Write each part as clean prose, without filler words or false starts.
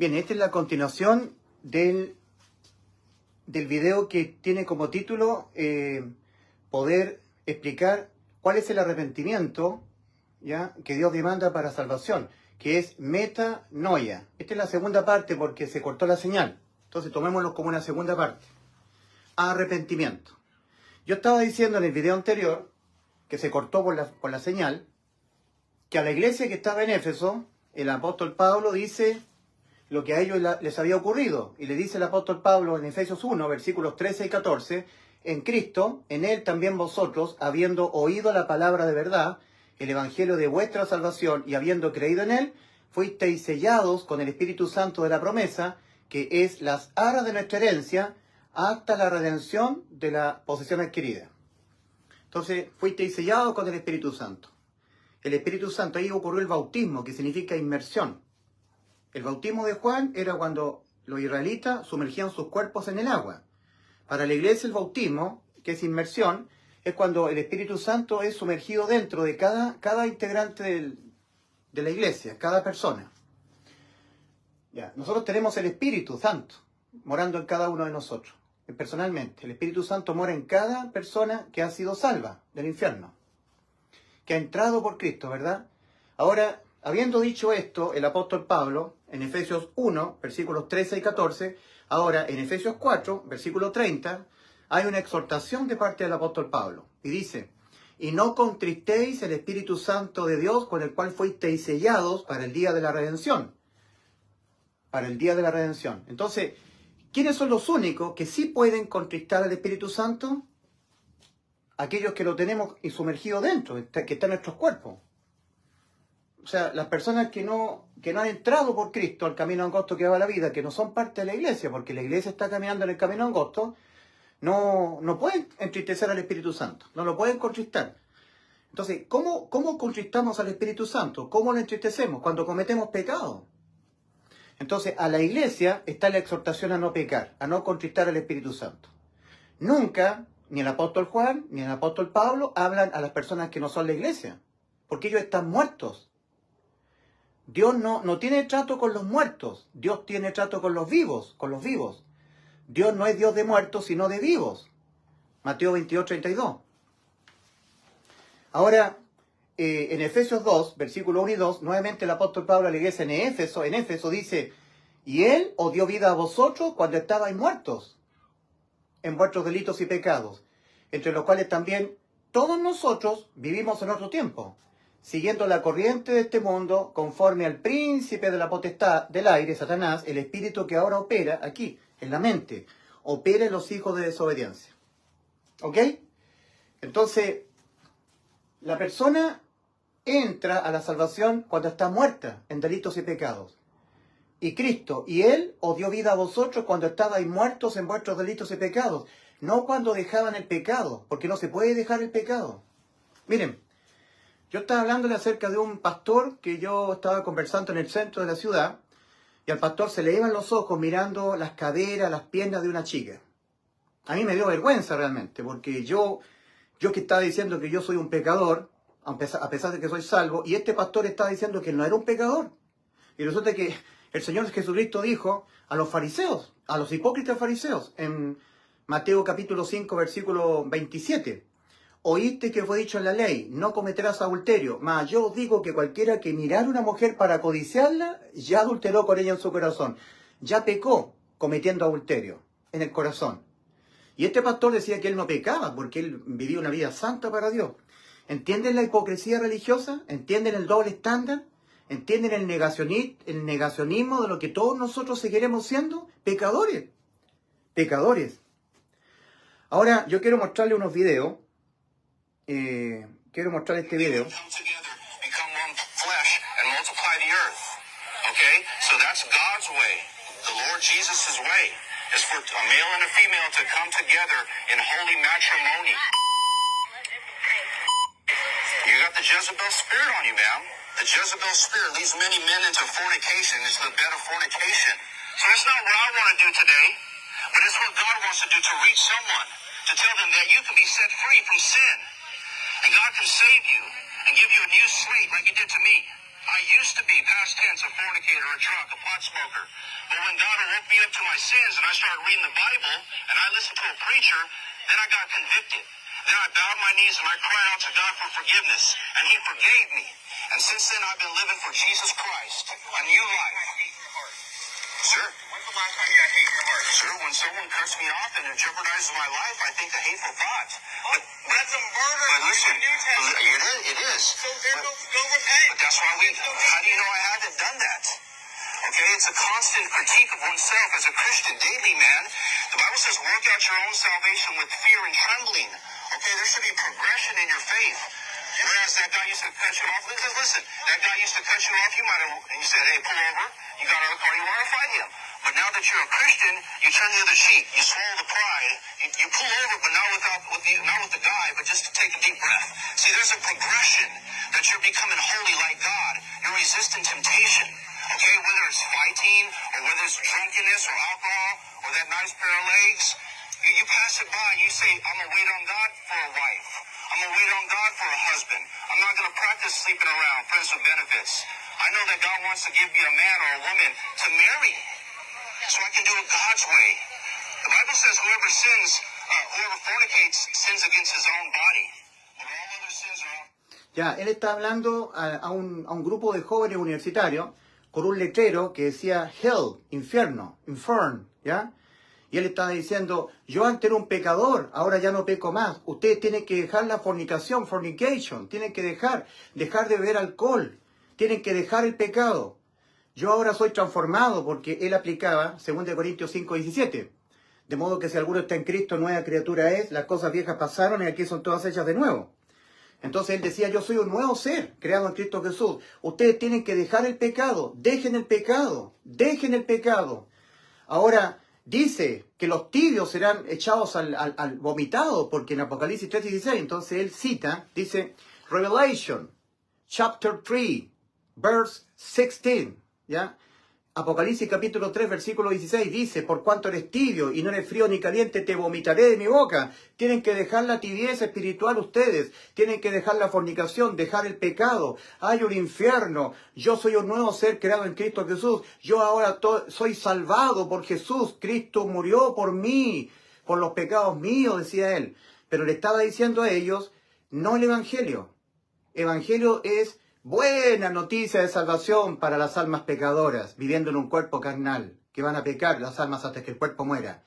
Bien, esta es la continuación del video que tiene como título poder explicar cuál es el arrepentimiento, ¿ya?, que Dios demanda para salvación, que es metanoia. Esta es la segunda parte porque se cortó la señal. Entonces tomémoslo como una segunda parte. Arrepentimiento. Yo estaba diciendo en el video anterior, que se cortó por la señal, que a la iglesia que estaba en Éfeso, el apóstol Pablo dice lo que a ellos les había ocurrido. Y le dice el apóstol Pablo en Efesios 1, versículos 13 y 14, en Cristo, en Él también vosotros, habiendo oído la palabra de verdad, el evangelio de vuestra salvación, y habiendo creído en Él, fuisteis sellados con el Espíritu Santo de la promesa, que es las arras de nuestra herencia, hasta la redención de la posesión adquirida. Entonces, fuisteis sellados con el Espíritu Santo. El Espíritu Santo, ahí ocurrió el bautismo, que significa inmersión. El bautismo de Juan era cuando los israelitas sumergían sus cuerpos en el agua. Para la iglesia el bautismo, que es inmersión, es cuando el Espíritu Santo es sumergido dentro de cada integrante de la iglesia, cada persona. Ya, nosotros tenemos el Espíritu Santo morando en cada uno de nosotros, personalmente. El Espíritu Santo mora en cada persona que ha sido salva del infierno, que ha entrado por Cristo, ¿verdad? Ahora, habiendo dicho esto, el apóstol Pablo, en Efesios 1, versículos 13 y 14, ahora en Efesios 4, versículo 30, hay una exhortación de parte del apóstol Pablo. Y dice, y no contristéis el Espíritu Santo de Dios, con el cual fuisteis sellados para el día de la redención. Para el día de la redención. Entonces, ¿quiénes son los únicos que sí pueden contristar al Espíritu Santo? Aquellos que lo tenemos sumergido dentro, que está en nuestros cuerpos. O sea, las personas que no han entrado por Cristo al camino angosto que va a la vida, que no son parte de la iglesia, porque la iglesia está caminando en el camino angosto, no pueden entristecer al Espíritu Santo, no lo pueden contristar. Entonces, ¿cómo contristamos al Espíritu Santo? ¿Cómo lo entristecemos? Cuando cometemos pecado. Entonces, a la iglesia está la exhortación a no pecar, a no contristar al Espíritu Santo. Nunca, ni el apóstol Juan, ni el apóstol Pablo hablan a las personas que no son la iglesia, porque ellos están muertos. Dios no tiene trato con los muertos, Dios tiene trato con los vivos, Dios no es Dios de muertos, sino de vivos. Mateo 22, 32. Ahora, en Efesios 2, versículo 1 y 2, nuevamente el apóstol Pablo a la iglesia en Éfeso dice, y Él os dio vida a vosotros cuando estabais muertos en vuestros delitos y pecados, entre los cuales también todos nosotros vivimos en otro tiempo, siguiendo la corriente de este mundo, conforme al príncipe de la potestad del aire, Satanás, el espíritu que ahora opera aquí, en la mente, opera en los hijos de desobediencia. ¿Ok? Entonces, la persona entra a la salvación cuando está muerta en delitos y pecados. Y Cristo, y Él os dio vida a vosotros cuando estabais muertos en vuestros delitos y pecados, no cuando dejaban el pecado, porque no se puede dejar el pecado. Miren, yo estaba hablándole acerca de un pastor que yo estaba conversando en el centro de la ciudad, y al pastor se le iban los ojos mirando las caderas, las piernas de una chica. A mí me dio vergüenza realmente, porque yo que estaba diciendo que yo soy un pecador, a pesar de que soy salvo, y este pastor estaba diciendo que él no era un pecador. Y resulta que el Señor Jesucristo dijo a los fariseos, a los hipócritas fariseos, en Mateo capítulo 5, versículo 27, oíste que fue dicho en la ley, no cometerás adulterio, mas yo os digo que cualquiera que mirara a una mujer para codiciarla, ya adulteró con ella en su corazón, ya pecó cometiendo adulterio en el corazón. Y este pastor decía que él no pecaba, porque él vivía una vida santa para Dios. ¿Entienden la hipocresía religiosa? ¿Entienden el doble estándar? ¿Entienden el negacionismo de lo que todos nosotros seguiremos siendo? Pecadores. Pecadores. Ahora, yo quiero mostrarle unos videos. Quiero mostrar este video. You got the Jezebel spirit on you, ma'am. The Jezebel spirit leads many men into fornication. It's the bed of fornication. So it's not what I want to do today, but it's what God wants to do to reach someone, to tell them that you can be set free from sin. And God can save you and give you a new slate like he did to me. I used to be, past tense, a fornicator, a drunk, a pot smoker. But when God woke me up to my sins and I started reading the Bible and I listened to a preacher, then I got convicted. Then I bowed my knees and I cried out to God for forgiveness. And He forgave me. And since then I've been living for Jesus Christ, a new life. Sure. When's the last time you got hate in your heart? Sure, when someone cuts me off and it jeopardizes my life, I think the hateful thoughts. But that's a murder. But listen, it is. So then go repent. But that's why how do you know I haven't done that? Okay, it's a constant critique of oneself as a Christian daily, man. The Bible says work out your own salvation with fear and trembling. Okay, there should be progression in your faith. Whereas that guy used to cut you off, listen, that guy used to cut you off, you might have, and you said, hey, pull over, you got out of the car, you want to fight him. But now that you're a Christian, you turn the other cheek, you swallow the pride, you pull over, but not with the guy, but just to take a deep breath. See, there's a progression that you're becoming holy like God. You're resisting temptation. Okay, whether it's fighting, or whether it's drunkenness, or alcohol, or that nice pair of legs, you pass it by, you say, I'm going to wait on God for a wife. I'm going to wait on God for a husband. I'm not going to practice sleeping around, friends with benefits. I know that God wants to give me a man or a woman to marry, so I can do it God's way. The Bible says whoever fornicates, sins against his own body. But all other sins are out. Ya, él está hablando a un grupo de jóvenes universitarios con un letrero que decía Hell, infierno, infern, ¿ya? Y él estaba diciendo, yo antes era un pecador, ahora ya no peco más. Ustedes tienen que dejar la fornicación, fornication, tienen que dejar de beber alcohol, tienen que dejar el pecado. Yo ahora soy transformado, porque él aplicaba 2 Corintios 5:17. De modo que si alguno está en Cristo, nueva criatura es, las cosas viejas pasaron y aquí son todas hechas de nuevo. Entonces él decía, yo soy un nuevo ser, creado en Cristo Jesús. Ustedes tienen que dejar el pecado, dejen el pecado, dejen el pecado. Ahora, dice que los tibios serán echados al vomitado, porque en Apocalipsis 3:16, entonces él cita, dice, Revelation, chapter 3, verse 16, ¿ya? Apocalipsis capítulo 3, versículo 16, dice, por cuanto eres tibio y no eres frío ni caliente, te vomitaré de mi boca. Tienen que dejar la tibieza espiritual ustedes, tienen que dejar la fornicación, dejar el pecado. Hay un infierno, yo soy un nuevo ser creado en Cristo Jesús, yo ahora soy salvado por Jesús, Cristo murió por mí, por los pecados míos, decía él. Pero le estaba diciendo a ellos, no el Evangelio. Evangelio es buena noticia de salvación para las almas pecadoras, viviendo en un cuerpo carnal, que van a pecar las almas hasta que el cuerpo muera.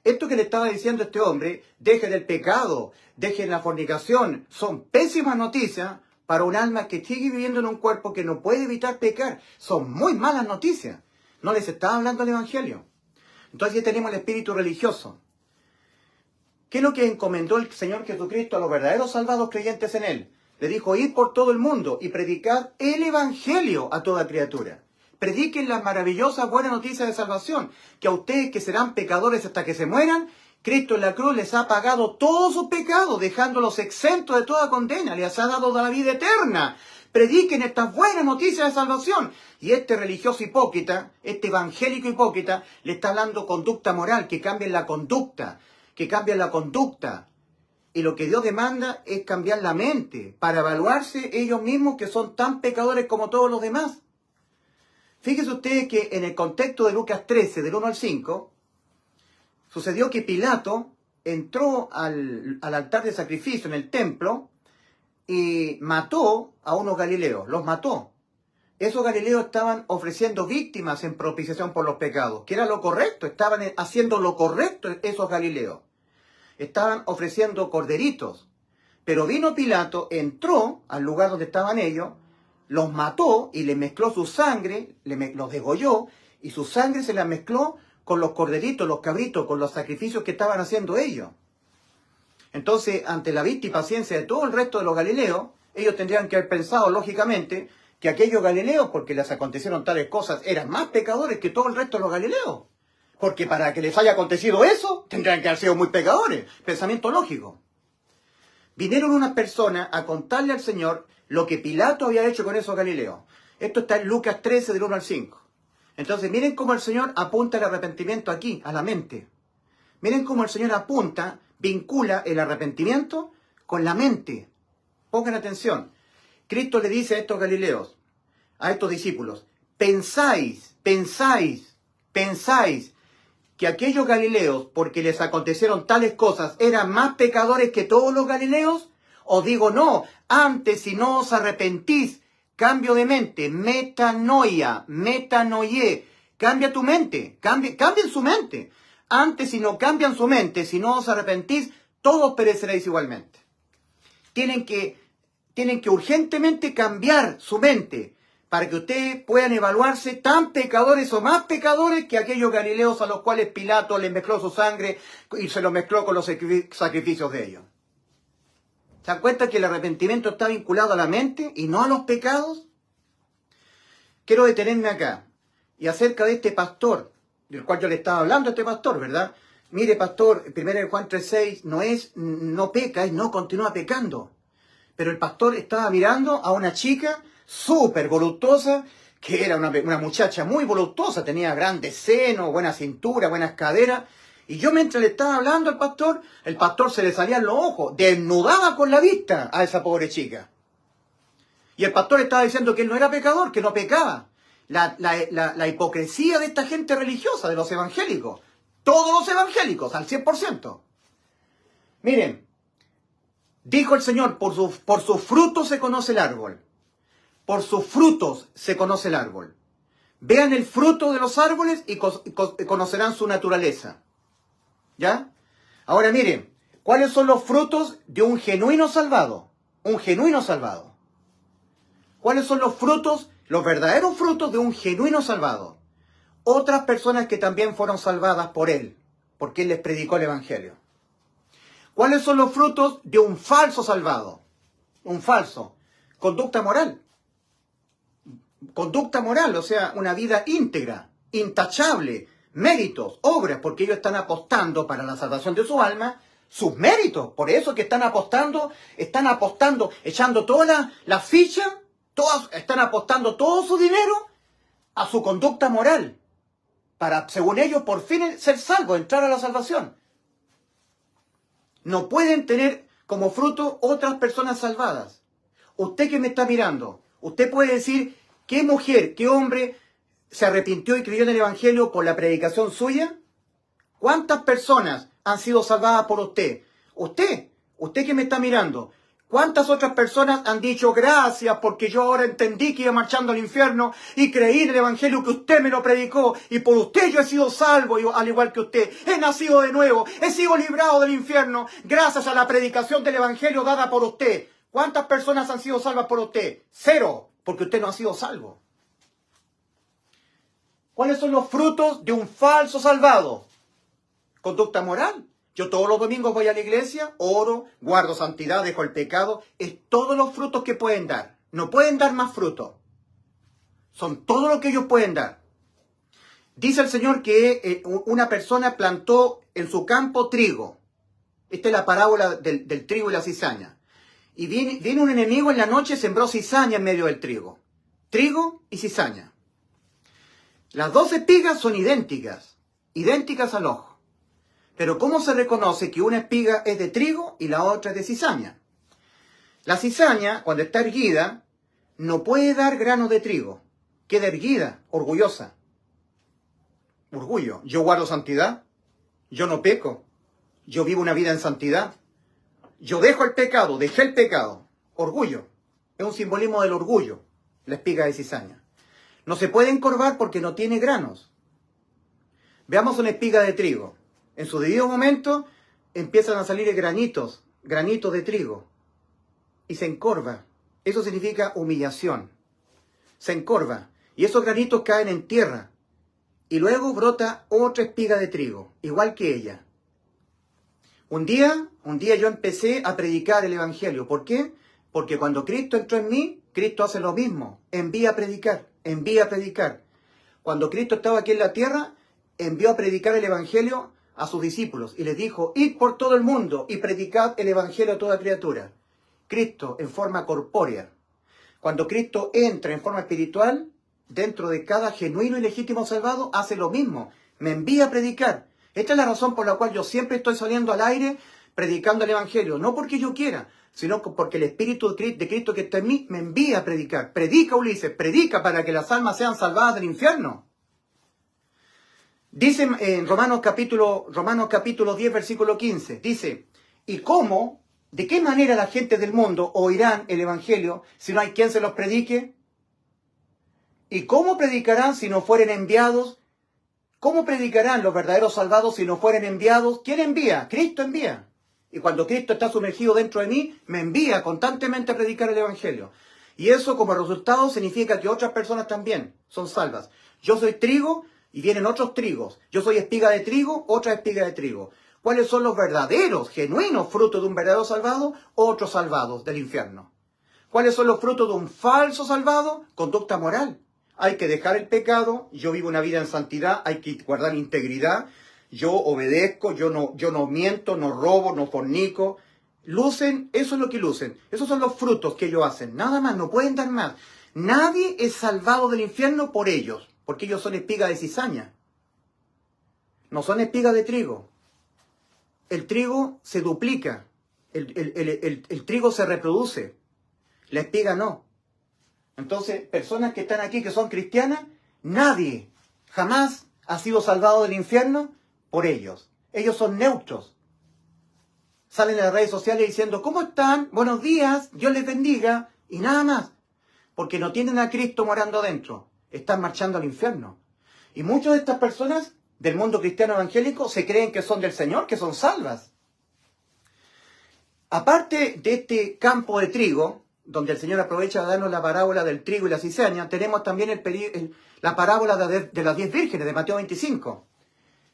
Esto que le estaba diciendo este hombre, dejen el pecado, dejen la fornicación, son pésimas noticias para un alma que sigue viviendo en un cuerpo que no puede evitar pecar. Son muy malas noticias. No les estaba hablando el Evangelio. Entonces ya tenemos el espíritu religioso. ¿Qué es lo que encomendó el Señor Jesucristo a los verdaderos salvados creyentes en Él? Le dijo, id por todo el mundo y predicad el Evangelio a toda criatura. Prediquen las maravillosas buenas noticias de salvación, que a ustedes que serán pecadores hasta que se mueran, Cristo en la cruz les ha pagado todos sus pecados, dejándolos exentos de toda condena, les ha dado la vida eterna. Prediquen estas buenas noticias de salvación. Y este religioso hipócrita, este evangélico hipócrita, le está hablando conducta moral, que cambien la conducta, que cambien la conducta. Y lo que Dios demanda es cambiar la mente para evaluarse ellos mismos que son tan pecadores como todos los demás. Fíjense ustedes que en el contexto de Lucas 13, del 1 al 5, sucedió que Pilato entró al altar de sacrificio en el templo y mató a unos galileos, los mató. Esos galileos estaban ofreciendo víctimas en propiciación por los pecados, que era lo correcto, estaban haciendo lo correcto esos galileos. Estaban ofreciendo corderitos. Pero vino Pilato, entró al lugar donde estaban ellos, los mató y les mezcló su sangre, los degolló, y su sangre se la mezcló con los corderitos, los cabritos, con los sacrificios que estaban haciendo ellos. Entonces, ante la vista y paciencia de todo el resto de los galileos, ellos tendrían que haber pensado, lógicamente, que aquellos galileos, porque les acontecieron tales cosas, eran más pecadores que todo el resto de los galileos. Porque para que les haya acontecido eso, tendrían que haber sido muy pecadores. Pensamiento lógico. Vinieron unas personas a contarle al Señor lo que Pilato había hecho con esos galileos. Esto está en Lucas 13, del 1 al 5. Entonces, miren cómo el Señor apunta el arrepentimiento aquí, a la mente. Miren cómo el Señor apunta, vincula el arrepentimiento con la mente. Pongan atención. Cristo le dice a estos galileos, a estos discípulos, ¿pensáis que aquellos galileos, porque les acontecieron tales cosas, eran más pecadores que todos los galileos? Os digo no, antes si no os arrepentís, cambio de mente, metanoia, metanoie, cambia tu mente, cambien su mente. Antes si no cambian su mente, si no os arrepentís, todos pereceréis igualmente. Tienen que urgentemente cambiar su mente para que ustedes puedan evaluarse tan pecadores o más pecadores que aquellos galileos a los cuales Pilato les mezcló su sangre y se lo mezcló con los sacrificios de ellos. ¿Se dan cuenta que el arrepentimiento está vinculado a la mente y no a los pecados? Quiero detenerme acá y acerca de este pastor, del cual yo le estaba hablando a este pastor, ¿verdad? Mire, pastor, 1 Juan 3:6 no peca, no continúa pecando. Pero el pastor estaba mirando a una chica súper voluptuosa, que era una muchacha muy voluptuosa, tenía grandes senos, buena cintura, buenas caderas. Y yo mientras le estaba hablando al pastor, el pastor se le salían los ojos, desnudaba con la vista a esa pobre chica. Y el pastor estaba diciendo que él no era pecador, que no pecaba. La hipocresía de esta gente religiosa, de los evangélicos. Todos los evangélicos, al 100%. Miren, dijo el Señor, por sus frutos se conoce el árbol. Por sus frutos se conoce el árbol. Vean el fruto de los árboles y conocerán su naturaleza. ¿Ya? Ahora miren, ¿cuáles son los frutos de un genuino salvado? Un genuino salvado. ¿Cuáles son los frutos, los verdaderos frutos de un genuino salvado? Otras personas que también fueron salvadas por él, porque él les predicó el evangelio. ¿Cuáles son los frutos de un falso salvado? Un falso. Conducta moral. Conducta moral, o sea, una vida íntegra, intachable, méritos, obras, porque ellos están apostando para la salvación de su alma, sus méritos. Por eso que están apostando, echando toda la ficha, están apostando todo su dinero a su conducta moral, para, según ellos, por fin ser salvos, entrar a la salvación. No pueden tener como fruto otras personas salvadas. Usted que me está mirando, usted puede decir qué mujer, qué hombre se arrepintió y creyó en el evangelio por la predicación suya. ¿Cuántas personas han sido salvadas por usted? Usted que me está mirando, ¿cuántas otras personas han dicho gracias porque yo ahora entendí que iba marchando al infierno y creí en el evangelio que usted me lo predicó y por usted yo he sido salvo al igual que usted? He nacido de nuevo, he sido librado del infierno gracias a la predicación del evangelio dada por usted. ¿Cuántas personas han sido salvas por usted? 0, porque usted no ha sido salvo. ¿Cuáles son los frutos de un falso salvado? Conducta moral. Yo todos los domingos voy a la iglesia, oro, guardo santidad, dejo el pecado. Es todos los frutos que pueden dar. No pueden dar más frutos. Son todo lo que ellos pueden dar. Dice el Señor que una persona plantó en su campo trigo. Esta es la parábola del trigo y la cizaña. Y viene un enemigo en la noche y sembró cizaña en medio del trigo. Trigo y cizaña. Las dos espigas son idénticas al ojo. Pero ¿cómo se reconoce que una espiga es de trigo y la otra es de cizaña? La cizaña, cuando está erguida, no puede dar granos de trigo. Queda erguida, orgullosa. Orgullo. Yo guardo santidad. Yo no peco. Yo vivo una vida en santidad. Yo dejo el pecado, dejé el pecado. Orgullo. Es un simbolismo del orgullo, la espiga de cizaña. No se puede encorvar porque no tiene granos. Veamos una espiga de trigo. En su debido momento empiezan a salir granitos de trigo. Y se encorva. Eso significa humillación. Se encorva. Y esos granitos caen en tierra. Y luego brota otra espiga de trigo, igual que ella. Un día yo empecé a predicar el evangelio. ¿Por qué? Porque cuando Cristo entró en mí, Cristo hace lo mismo. Envía a predicar. Cuando Cristo estaba aquí en la tierra, envió a predicar el evangelio a sus discípulos y les dijo, id por todo el mundo y predicad el evangelio a toda criatura. Cristo en forma corpórea. Cuando Cristo entra en forma espiritual, dentro de cada genuino y legítimo salvado, hace lo mismo. Me envía a predicar. Esta es la razón por la cual yo siempre estoy saliendo al aire predicando el Evangelio, no porque yo quiera, sino porque el Espíritu de Cristo que está en mí me envía a predicar. Predica, Ulises, predica para que las almas sean salvadas del infierno. Dice en Romanos capítulo 10, versículo 15, dice, ¿y cómo, de qué manera la gente del mundo oirán el Evangelio si no hay quien se los predique? ¿Y cómo predicarán si no fueren enviados? ¿Cómo predicarán los verdaderos salvados si no fueren enviados? ¿Quién envía? Cristo envía. Y cuando Cristo está sumergido dentro de mí, me envía constantemente a predicar el Evangelio. Y eso como resultado significa que otras personas también son salvas. Yo soy trigo y vienen otros trigos. Yo soy espiga de trigo, otra espiga de trigo. ¿Cuáles son los verdaderos, genuinos frutos de un verdadero salvado? Otros salvados del infierno. ¿Cuáles son los frutos de un falso salvado? Conducta moral. Hay que dejar el pecado, yo vivo una vida en santidad, hay que guardar integridad, yo obedezco, yo no miento, no robo, no fornico. Lucen, eso es lo que lucen. Esos son los frutos que ellos hacen. Nada más, no pueden dar más. Nadie es salvado del infierno por ellos, porque ellos son espigas de cizaña. No son espigas de trigo. El trigo se duplica, el trigo se reproduce, la espiga no. Entonces, personas que están aquí, que son cristianas, nadie jamás ha sido salvado del infierno por ellos. Ellos son neutros. Salen en las redes sociales diciendo, ¿cómo están? Buenos días, Dios les bendiga, y nada más. Porque no tienen a Cristo morando adentro. Están marchando al infierno. Y muchas de estas personas del mundo cristiano evangélico se creen que son del Señor, que son salvas. Aparte de este campo de trigo, donde el Señor aprovecha de darnos la parábola del trigo y la cizaña, tenemos también la parábola de las 10 vírgenes de Mateo 25.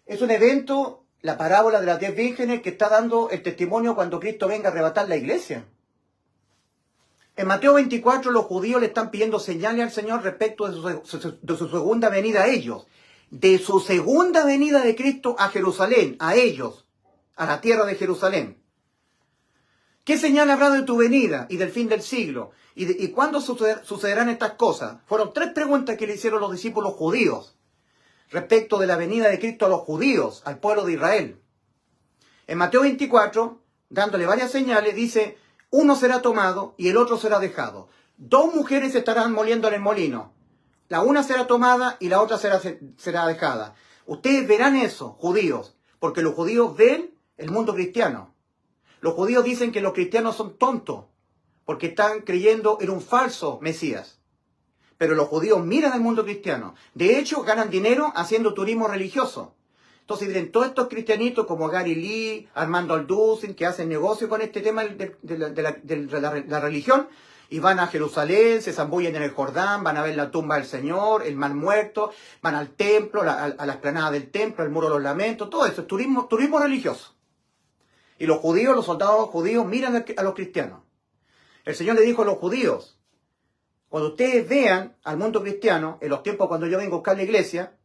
Es un evento, la parábola de las 10 vírgenes, que está dando el testimonio cuando Cristo venga a arrebatar la iglesia. En Mateo 24 los judíos le están pidiendo señales al Señor respecto de su segunda venida a ellos. De su segunda venida de Cristo a Jerusalén, a ellos, a la tierra de Jerusalén. ¿Qué señal habrá de tu venida y del fin del siglo? ¿Y cuándo sucederán estas cosas? Fueron 3 preguntas que le hicieron los discípulos judíos respecto de la venida de Cristo a los judíos, al pueblo de Israel. En Mateo 24, dándole varias señales, dice, uno será tomado y el otro será dejado. 2 mujeres estarán moliendo en el molino. La una será tomada y la otra será dejada. Ustedes verán eso, judíos, porque los judíos ven el mundo cristiano. Los judíos dicen que los cristianos son tontos, porque están creyendo en un falso Mesías. Pero los judíos miran el mundo cristiano. De hecho, ganan dinero haciendo turismo religioso. Entonces vienen todos estos cristianitos como Gary Lee, Armando Alducin, que hacen negocio con este tema de la religión, y van a Jerusalén, se zambullen en el Jordán, van a ver la tumba del Señor, el Mar Muerto, van al templo, a la explanada del templo, al Muro de los Lamentos, todo eso es turismo religioso. Y los judíos, los soldados judíos, miran a los cristianos. El Señor le dijo a los judíos, cuando ustedes vean al mundo cristiano, en los tiempos cuando yo vengo a buscar la iglesia,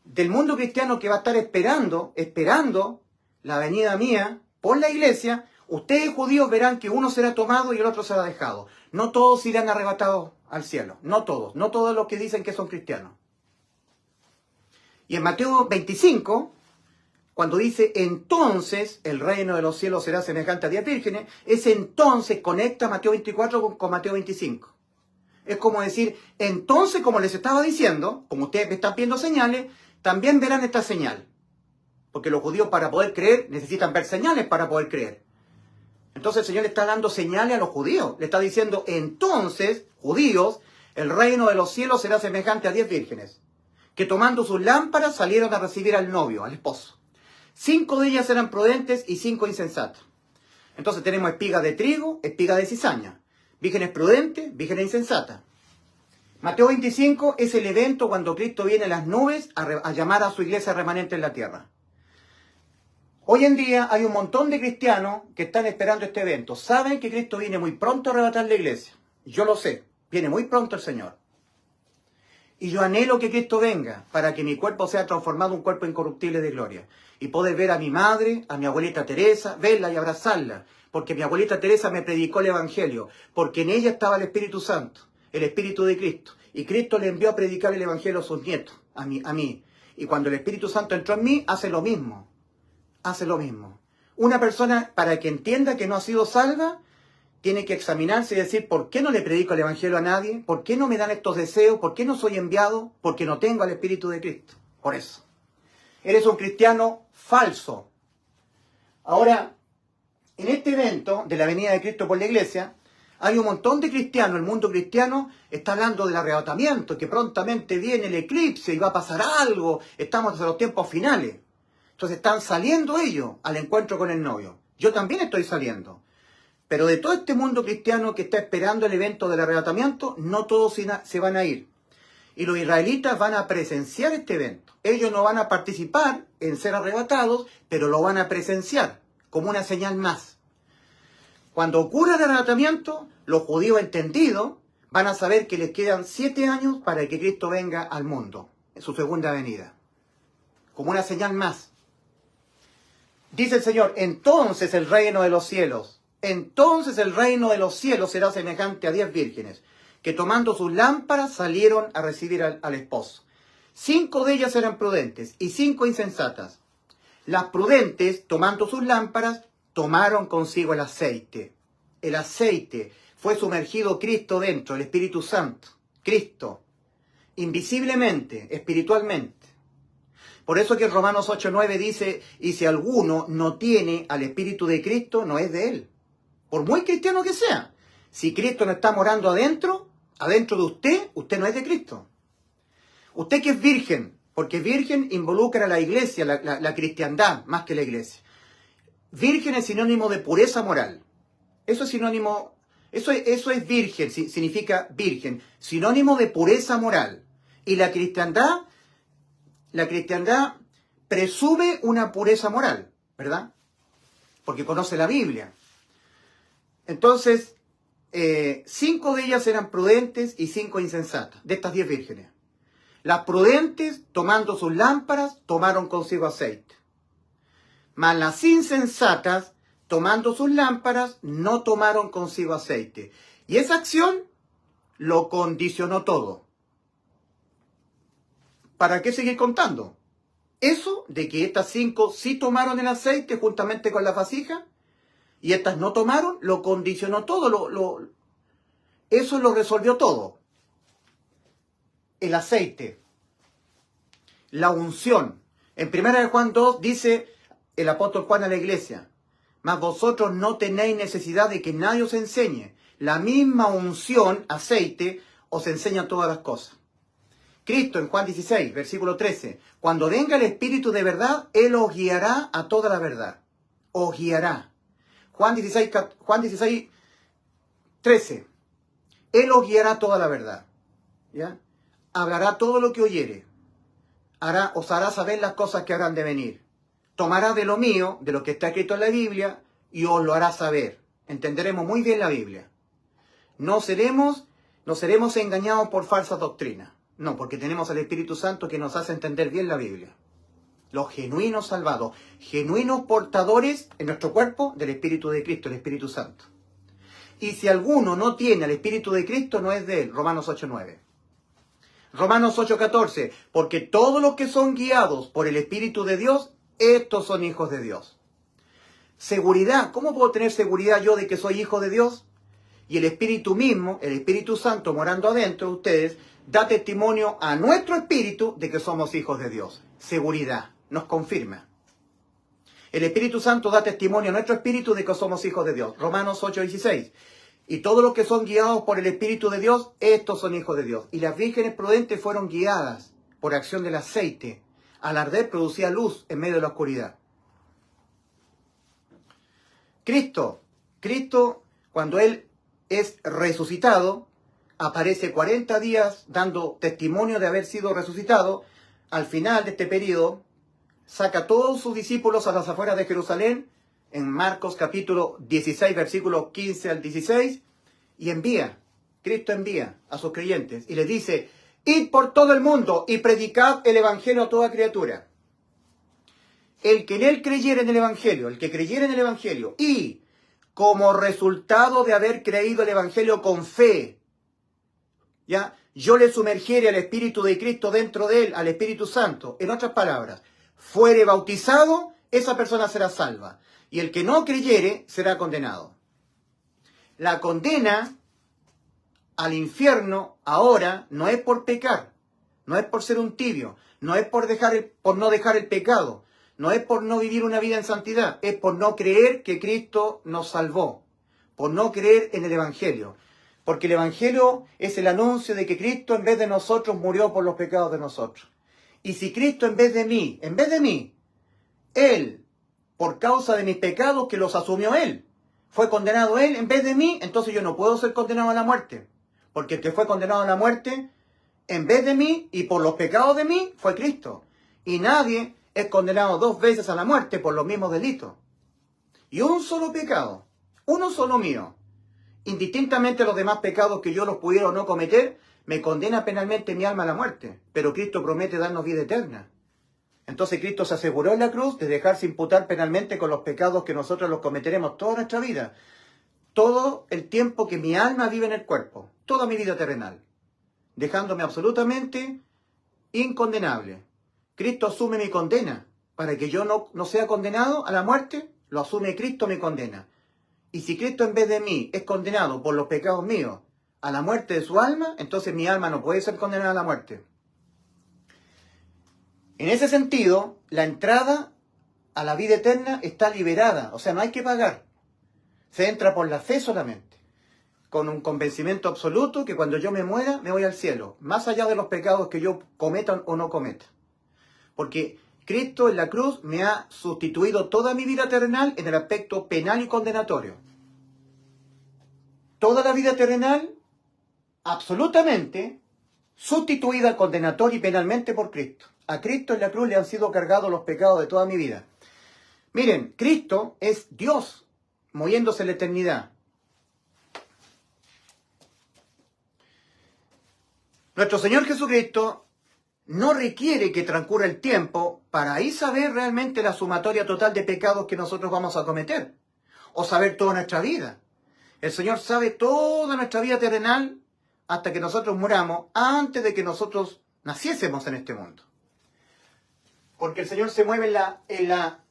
del mundo cristiano que va a estar esperando la venida mía por la iglesia, ustedes judíos verán que uno será tomado y el otro será dejado. No todos irán arrebatados al cielo, no todos los que dicen que son cristianos. Y en Mateo 25... cuando dice, entonces el reino de los cielos será semejante a 10 vírgenes, ese entonces conecta Mateo 24 con Mateo 25. Es como decir, entonces, como les estaba diciendo, como ustedes me están viendo señales, también verán esta señal. Porque los judíos para poder creer necesitan ver señales para poder creer. Entonces el Señor le está dando señales a los judíos. Le está diciendo, entonces, judíos, el reino de los cielos será semejante a 10 vírgenes, que tomando sus lámparas salieron a recibir al novio, al esposo. 5 de ellas eran prudentes y 5 insensatas. Entonces tenemos espiga de trigo, espiga de cizaña. Vírgenes prudentes, vírgenes insensatas. Mateo 25 es el evento cuando Cristo viene en las nubes a llamar a su iglesia remanente en la tierra. Hoy en día hay un montón de cristianos que están esperando este evento. Saben que Cristo viene muy pronto a arrebatar la iglesia. Yo lo sé, viene muy pronto el Señor. Y yo anhelo que Cristo venga para que mi cuerpo sea transformado en un cuerpo incorruptible de gloria. Y poder ver a mi madre, a mi abuelita Teresa, verla y abrazarla. Porque mi abuelita Teresa me predicó el Evangelio. Porque en ella estaba el Espíritu Santo, el Espíritu de Cristo. Y Cristo le envió a predicar el Evangelio a sus nietos, a mí. Y cuando el Espíritu Santo entró en mí, hace lo mismo. Hace lo mismo. una persona, para que entienda que no ha sido salva, tiene que examinarse y decir, ¿por qué no le predico el Evangelio a nadie? ¿Por qué no me dan estos deseos? ¿Por qué no soy enviado? Porque no tengo al Espíritu de Cristo. Por eso. Eres un cristiano falso. Ahora, en este evento de la venida de Cristo por la iglesia, hay un montón de cristianos. El mundo cristiano está hablando del arrebatamiento, que prontamente viene el eclipse y va a pasar algo. Estamos en los tiempos finales. Entonces están saliendo ellos al encuentro con el novio. Yo también estoy saliendo. Pero de todo este mundo cristiano que está esperando el evento del arrebatamiento, no todos se van a ir. Y los israelitas van a presenciar este evento. Ellos no van a participar en ser arrebatados, pero lo van a presenciar como una señal más. Cuando ocurra el arrebatamiento, los judíos entendidos van a saber que les quedan 7 años para que Cristo venga al mundo, en su segunda venida. Como una señal más. Dice el Señor, entonces el reino de los cielos será semejante a 10 vírgenes, que tomando sus lámparas salieron a recibir al esposo. 5 de ellas eran prudentes y 5 insensatas. Las prudentes, tomando sus lámparas, tomaron consigo el aceite. El aceite fue sumergido Cristo dentro, el Espíritu Santo. Cristo, invisiblemente, espiritualmente. Por eso que Romanos 8:9 dice, y si alguno no tiene al Espíritu de Cristo, no es de él. Por muy cristiano que sea, si Cristo no está morando adentro de usted no es de Cristo. Usted que es virgen, porque virgen involucra a la iglesia, la cristiandad, más que la iglesia. Virgen es sinónimo de pureza moral. Eso es sinónimo, eso es virgen, significa virgen, sinónimo de pureza moral. Y la cristiandad presume una pureza moral, ¿verdad? Porque conoce la Biblia. Entonces, 5 de ellas eran prudentes y 5 insensatas, de estas 10 vírgenes. Las prudentes, tomando sus lámparas, tomaron consigo aceite. Mas las insensatas, tomando sus lámparas, no tomaron consigo aceite. Y esa acción lo condicionó todo. ¿Para qué seguir contando? Eso de que estas 5 sí tomaron el aceite juntamente con la vasija, y estas no tomaron, lo condicionó todo, eso lo resolvió todo. El aceite, la unción. En 1 Juan 2 dice el apóstol Juan a la iglesia, mas vosotros no tenéis necesidad de que nadie os enseñe. La misma unción, aceite, os enseña todas las cosas. Cristo en Juan 16, versículo 13, cuando venga el Espíritu de verdad, Él os guiará a toda la verdad. Os guiará. Juan 16, 13. Él os guiará toda la verdad. ¿Ya? Hablará todo lo que oyere. Os hará saber las cosas que habrán de venir. Tomará de lo mío, de lo que está escrito en la Biblia, y os lo hará saber. Entenderemos muy bien la Biblia. No seremos engañados por falsas doctrinas. No, porque tenemos al Espíritu Santo que nos hace entender bien la Biblia. Los genuinos salvados, genuinos portadores en nuestro cuerpo del Espíritu de Cristo, el Espíritu Santo. Y si alguno no tiene al Espíritu de Cristo, no es de él. Romanos 8:9. Romanos 8:14. Porque todos los que son guiados por el Espíritu de Dios, estos son hijos de Dios. Seguridad. ¿Cómo puedo tener seguridad yo de que soy hijo de Dios? Y el Espíritu mismo, el Espíritu Santo morando adentro de ustedes, da testimonio a nuestro espíritu de que somos hijos de Dios. Seguridad. Nos confirma. El Espíritu Santo da testimonio a nuestro espíritu de que somos hijos de Dios. Romanos 8:16. Y todos los que son guiados por el Espíritu de Dios, estos son hijos de Dios. Y las vírgenes prudentes fueron guiadas por acción del aceite. Al arder producía luz en medio de la oscuridad. Cristo, cuando Él es resucitado, aparece 40 días dando testimonio de haber sido resucitado. Al final de este periodo, saca a todos sus discípulos a las afueras de Jerusalén, en Marcos capítulo 16, versículos 15 al 16, y Cristo envía a sus creyentes y les dice, id por todo el mundo y predicad el Evangelio a toda criatura. El que en él creyere en el Evangelio, y como resultado de haber creído el Evangelio con fe, ¿ya? Yo le sumergiere al Espíritu de Cristo dentro de él, al Espíritu Santo. En otras palabras, fuere bautizado, esa persona será salva. y el que no creyere será condenado. La condena al infierno ahora no es por pecar, no es por ser un tibio, no es por no dejar el pecado, no es por no vivir una vida en santidad, es por no creer que Cristo nos salvó, por no creer en el Evangelio. Porque el Evangelio es el anuncio de que Cristo en vez de nosotros murió por los pecados de nosotros. Y si Cristo en vez de mí, Él, por causa de mis pecados que los asumió Él, fue condenado Él en vez de mí, entonces yo no puedo ser condenado a la muerte. Porque el que fue condenado a la muerte, en vez de mí y por los pecados de mí, fue Cristo. Y nadie es condenado 2 veces a la muerte por los mismos delitos. Y un solo pecado, uno solo mío, indistintamente a los demás pecados que yo los pudiera o no cometer, me condena penalmente mi alma a la muerte. Pero Cristo promete darnos vida eterna. Entonces Cristo se aseguró en la cruz de dejarse imputar penalmente con los pecados que nosotros los cometeremos toda nuestra vida. Todo el tiempo que mi alma vive en el cuerpo, toda mi vida terrenal, dejándome absolutamente incondenable. Cristo asume mi condena. Para que yo no sea condenado a la muerte, lo asume Cristo mi condena. Y si Cristo en vez de mí es condenado por los pecados míos a la muerte de su alma, entonces mi alma no puede ser condenada a la muerte. En ese sentido, la entrada a la vida eterna está liberada, o sea, no hay que pagar. Se entra por la fe solamente, con un convencimiento absoluto que cuando yo me muera me voy al cielo, más allá de los pecados que yo cometa o no cometa. Porque Cristo en la cruz me ha sustituido toda mi vida terrenal en el aspecto penal y condenatorio. Toda la vida terrenal, absolutamente, sustituida condenatoria y penalmente por Cristo. A Cristo en la cruz le han sido cargados los pecados de toda mi vida. Miren, Cristo es Dios, moviéndose en la eternidad. Nuestro Señor Jesucristo no requiere que transcurra el tiempo para ahí saber realmente la sumatoria total de pecados que nosotros vamos a cometer, o saber toda nuestra vida. El Señor sabe toda nuestra vida terrenal hasta que nosotros muramos, antes de que nosotros naciésemos en este mundo. Porque el Señor se mueve en la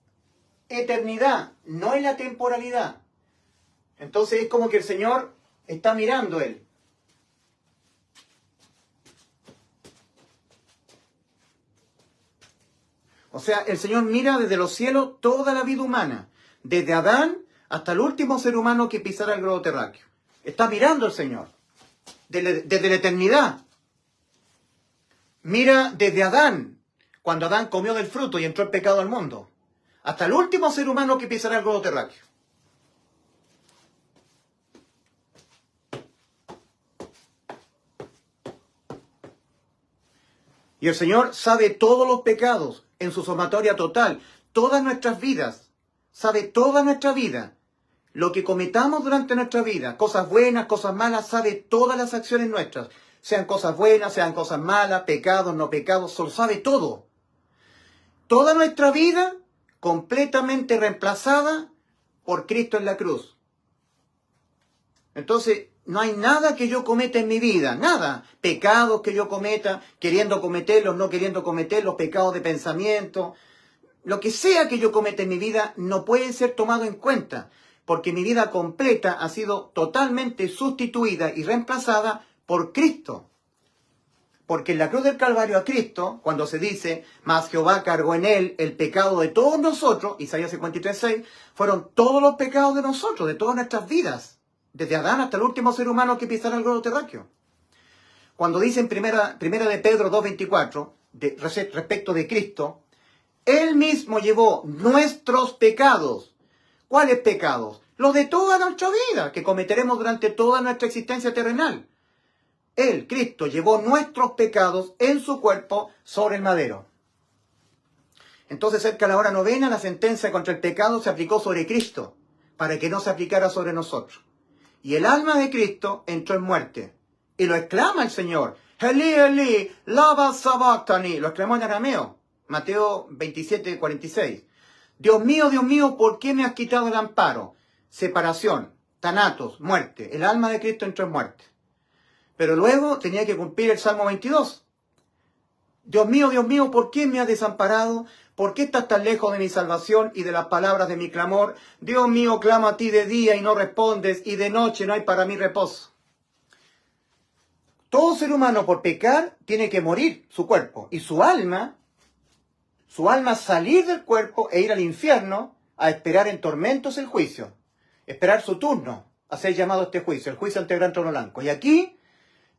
eternidad, no en la temporalidad. Entonces es como que el Señor está mirando Él. O sea, el Señor mira desde los cielos toda la vida humana, desde Adán hasta el último ser humano que pisara el globo terráqueo. Está mirando el Señor, desde la eternidad. Mira desde Adán, cuando Adán comió del fruto y entró el pecado al mundo, hasta el último ser humano que pisará el globo terráqueo. Y el Señor sabe todos los pecados en su sumatoria total, todas nuestras vidas, sabe toda nuestra vida, lo que cometamos durante nuestra vida, cosas buenas, cosas malas, sabe todas las acciones nuestras, sean cosas buenas, sean cosas malas, pecados, no pecados, lo sabe todo. Toda nuestra vida completamente reemplazada por Cristo en la cruz. Entonces, no hay nada que yo cometa en mi vida, nada. Pecados que yo cometa, queriendo cometerlos, no queriendo cometerlos, pecados de pensamiento. Lo que sea que yo cometa en mi vida no puede ser tomado en cuenta, porque mi vida completa ha sido totalmente sustituida y reemplazada por Cristo. Porque en la cruz del Calvario a Cristo, cuando se dice, mas Jehová cargó en él el pecado de todos nosotros, Isaías 53:6, fueron todos los pecados de nosotros, de todas nuestras vidas. Desde Adán hasta el último ser humano que pisara el globo terráqueo. Cuando dice en primera de Pedro 2:24, respecto de Cristo, Él mismo llevó nuestros pecados. ¿Cuáles pecados? Los de toda nuestra vida, que cometeremos durante toda nuestra existencia terrenal. Él, Cristo, llevó nuestros pecados en su cuerpo sobre el madero. Entonces, cerca de la hora novena, la sentencia contra el pecado se aplicó sobre Cristo, para que no se aplicara sobre nosotros. Y el alma de Cristo entró en muerte. Y lo exclama el Señor. Eli, Eli, lama sabachthani. Lo exclamó en arameo. Mateo 27:46. Dios mío, ¿por qué me has quitado el amparo? Separación, tanatos, muerte. El alma de Cristo entró en muerte. Pero luego tenía que cumplir el Salmo 22. Dios mío, ¿por qué me has desamparado? ¿Por qué estás tan lejos de mi salvación y de las palabras de mi clamor? Dios mío, clamo a ti de día y no respondes, y de noche no hay para mí reposo. Todo ser humano por pecar tiene que morir su cuerpo, y su alma salir del cuerpo e ir al infierno a esperar en tormentos el juicio, esperar su turno, a ser llamado a este juicio, el juicio ante el gran trono blanco. Y aquí,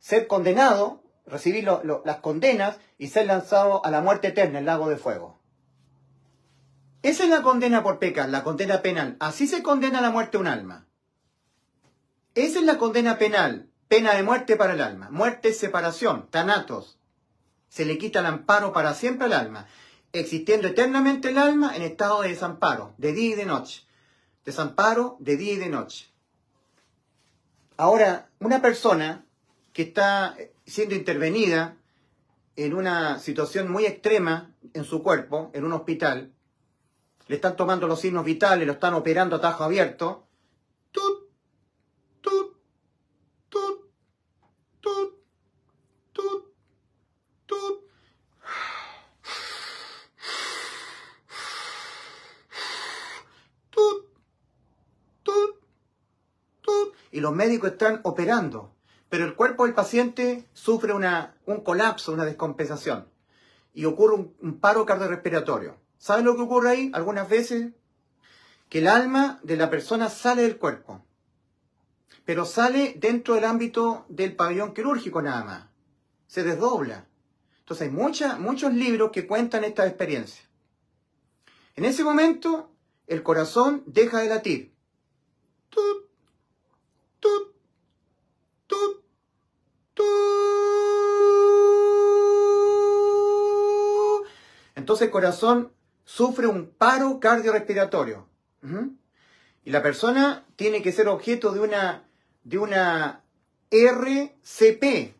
ser condenado, recibir las condenas y ser lanzado a la muerte eterna, el lago de fuego. Esa es la condena por pecar, la condena penal. Así se condena a la muerte un alma. Esa es la condena penal, pena de muerte para el alma. Muerte es separación, thanatos. Se le quita el amparo para siempre al alma, existiendo eternamente el alma en estado de desamparo, de día y de noche. Desamparo de día y de noche. Ahora, una persona que está siendo intervenida en una situación muy extrema en su cuerpo, en un hospital, le están tomando los signos vitales, lo están operando a tajo abierto, tut, tut, tut, tut, tut, tut. Tut, tut, tut. Y los médicos están operando, pero el cuerpo del paciente sufre un colapso, una descompensación, y ocurre un paro cardiorrespiratorio. ¿Saben lo que ocurre ahí? Algunas veces que el alma de la persona sale del cuerpo, pero sale dentro del ámbito del pabellón quirúrgico nada más. Se desdobla. Entonces hay muchos libros que cuentan esta experiencia. En ese momento, el corazón deja de latir. Tut, tut, tut, tut. Entonces el corazón sufre un paro cardiorrespiratorio. Y la persona tiene que ser objeto de una RCP,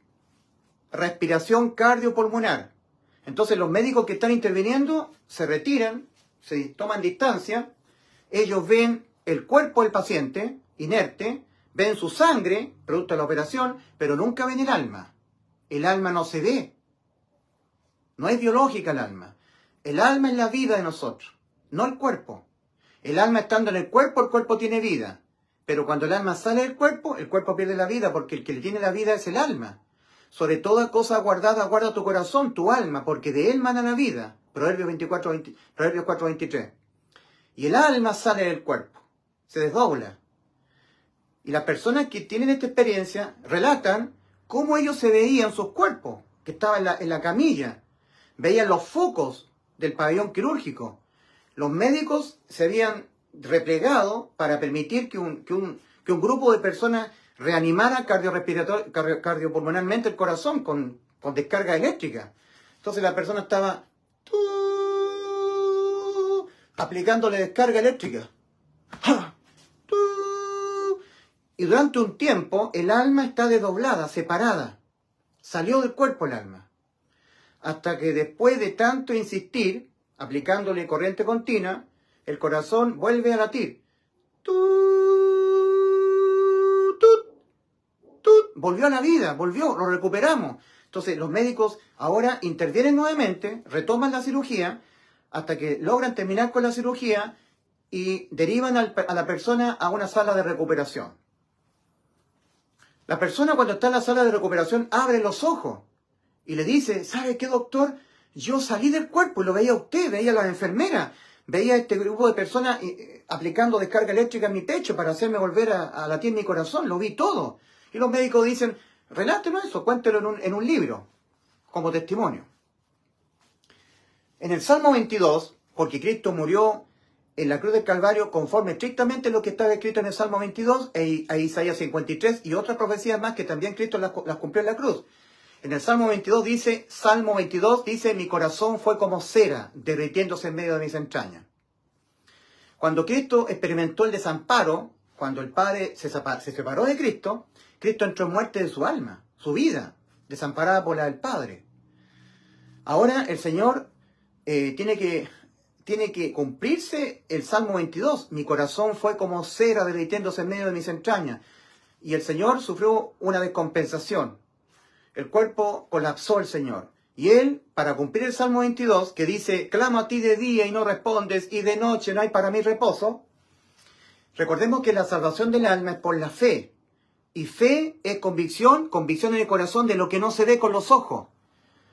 respiración cardiopulmonar. Entonces los médicos que están interviniendo se retiran, se toman distancia, ellos ven el cuerpo del paciente, inerte, ven su sangre, producto de la operación, pero nunca ven el alma. El alma no se ve. No es biológica el alma. El alma es la vida de nosotros, no el cuerpo. El alma estando en el cuerpo tiene vida. Pero cuando el alma sale del cuerpo, el cuerpo pierde la vida, porque el que le tiene la vida es el alma. Sobre toda cosa guardada, guarda tu corazón, tu alma, porque de él mana la vida. Proverbios 4:23. Y el alma sale del cuerpo, se desdobla. Y las personas que tienen esta experiencia relatan cómo ellos se veían sus cuerpos, que estaban en la camilla. Veían los focos del pabellón quirúrgico. Los médicos se habían replegado para permitir que un grupo de personas reanimara cardiopulmonarmente el corazón con descarga eléctrica. Entonces la persona estaba aplicándole descarga eléctrica. Y durante un tiempo el alma está desdoblada, separada. Salió del cuerpo el alma. Hasta que después de tanto insistir, aplicándole corriente continua, el corazón vuelve a latir. Volvió a la vida, lo recuperamos. Entonces los médicos ahora intervienen nuevamente, retoman la cirugía, hasta que logran terminar con la cirugía y derivan a la persona a una sala de recuperación. La persona cuando está en la sala de recuperación abre los ojos y le dice, ¿sabe qué, doctor? Yo salí del cuerpo y lo veía a usted, veía a la enfermera, veía a este grupo de personas aplicando descarga eléctrica en mi pecho para hacerme volver a latir mi corazón, lo vi todo. Y los médicos dicen, relátenos eso, cuéntelo en un libro, como testimonio. En el Salmo 22, porque Cristo murió en la cruz del Calvario conforme estrictamente lo que estaba escrito en el Salmo 22, a Isaías 53 y otras profecías más que también Cristo las cumplió en la cruz. En el Salmo 22 dice, mi corazón fue como cera, derritiéndose en medio de mis entrañas. Cuando Cristo experimentó el desamparo, cuando el Padre se separó de Cristo, Cristo entró en muerte de su alma, su vida, desamparada por la del Padre. Ahora el Señor tiene que cumplirse el Salmo 22. Mi corazón fue como cera derritiéndose en medio de mis entrañas. Y el Señor sufrió una descompensación. El cuerpo colapsó el Señor. Y él, para cumplir el Salmo 22, que dice, clamo a ti de día y no respondes, y de noche no hay para mí reposo, recordemos que la salvación del alma es por la fe. Y fe es convicción, convicción en el corazón de lo que no se ve con los ojos.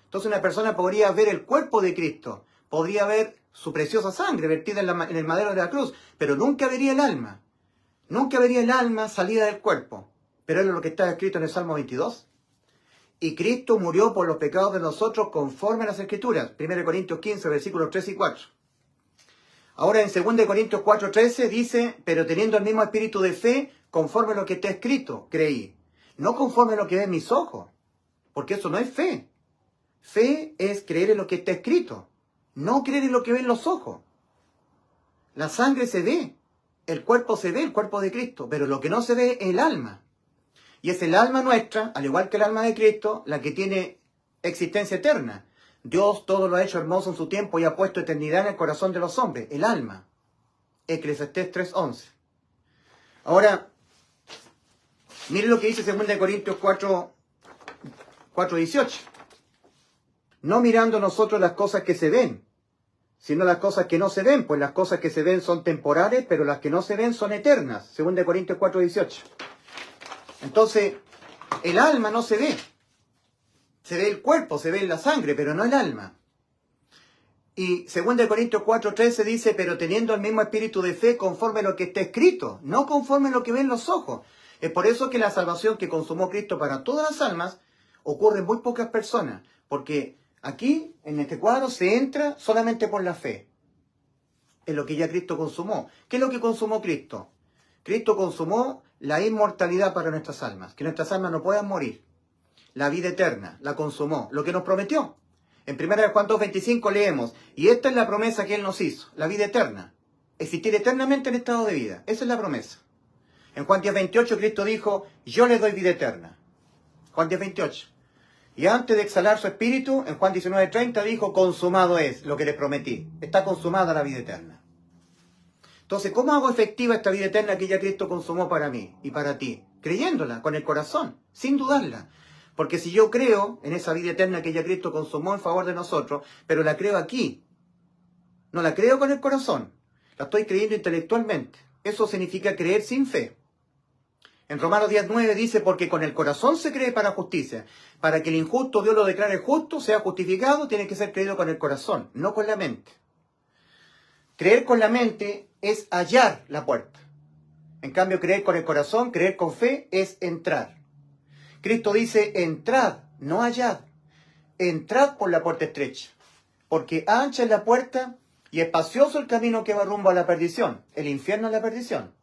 Entonces una persona podría ver el cuerpo de Cristo, podría ver su preciosa sangre vertida en el madero de la cruz, pero nunca vería el alma. Nunca vería el alma salida del cuerpo. Pero es lo que está escrito en el Salmo 22. Y Cristo murió por los pecados de nosotros conforme a las Escrituras. 1 Corintios 15, versículos 3 y 4. Ahora en 2 Corintios 4, 13 dice, pero teniendo el mismo espíritu de fe, conforme a lo que está escrito, creí. No conforme a lo que ven mis ojos, porque eso no es fe. Fe es creer en lo que está escrito, no creer en lo que ven los ojos. La sangre se ve, el cuerpo se ve, el cuerpo de Cristo, pero lo que no se ve es el alma. Y es el alma nuestra, al igual que el alma de Cristo, la que tiene existencia eterna. Dios todo lo ha hecho hermoso en su tiempo y ha puesto eternidad en el corazón de los hombres, el alma. Eclesiastés 3:11. Ahora, miren lo que dice 2 Corintios 4:18. No mirando nosotros las cosas que se ven, sino las cosas que no se ven, pues las cosas que se ven son temporales, pero las que no se ven son eternas. 2 Corintios 4:18. Entonces, el alma no se ve. Se ve el cuerpo, se ve la sangre, pero no el alma. Y 2 Corintios 4:13 dice, pero teniendo el mismo espíritu de fe conforme a lo que está escrito, no conforme a lo que ven los ojos. Es por eso que la salvación que consumó Cristo para todas las almas ocurre en muy pocas personas, porque aquí, en este cuadro, se entra solamente por la fe, en lo que ya Cristo consumó. ¿Qué es lo que consumó Cristo? Cristo consumó la inmortalidad para nuestras almas, que nuestras almas no puedan morir. La vida eterna, la consumó, lo que nos prometió. En 1 Juan 2:25 leemos, y esta es la promesa que Él nos hizo, la vida eterna. Existir eternamente en estado de vida, esa es la promesa. En Juan 10:28 Cristo dijo, yo les doy vida eterna. Juan 10:28. Y antes de exhalar su espíritu, en Juan 19:30 dijo, consumado es lo que les prometí. Está consumada la vida eterna. Entonces, ¿cómo hago efectiva esta vida eterna que ya Cristo consumó para mí y para ti? Creyéndola, con el corazón, sin dudarla. Porque si yo creo en esa vida eterna que ya Cristo consumó en favor de nosotros, pero la creo aquí, no la creo con el corazón, la estoy creyendo intelectualmente. Eso significa creer sin fe. En Romanos 10:9 dice, porque con el corazón se cree para justicia. Para que el injusto Dios lo declare justo, sea justificado, tiene que ser creído con el corazón, no con la mente. Creer con la mente es hallar la puerta. En cambio, creer con el corazón, creer con fe, es entrar. Cristo dice, entrad, no hallad. Entrad por la puerta estrecha, porque ancha es la puerta y espacioso el camino que va rumbo a la perdición. El infierno es la perdición.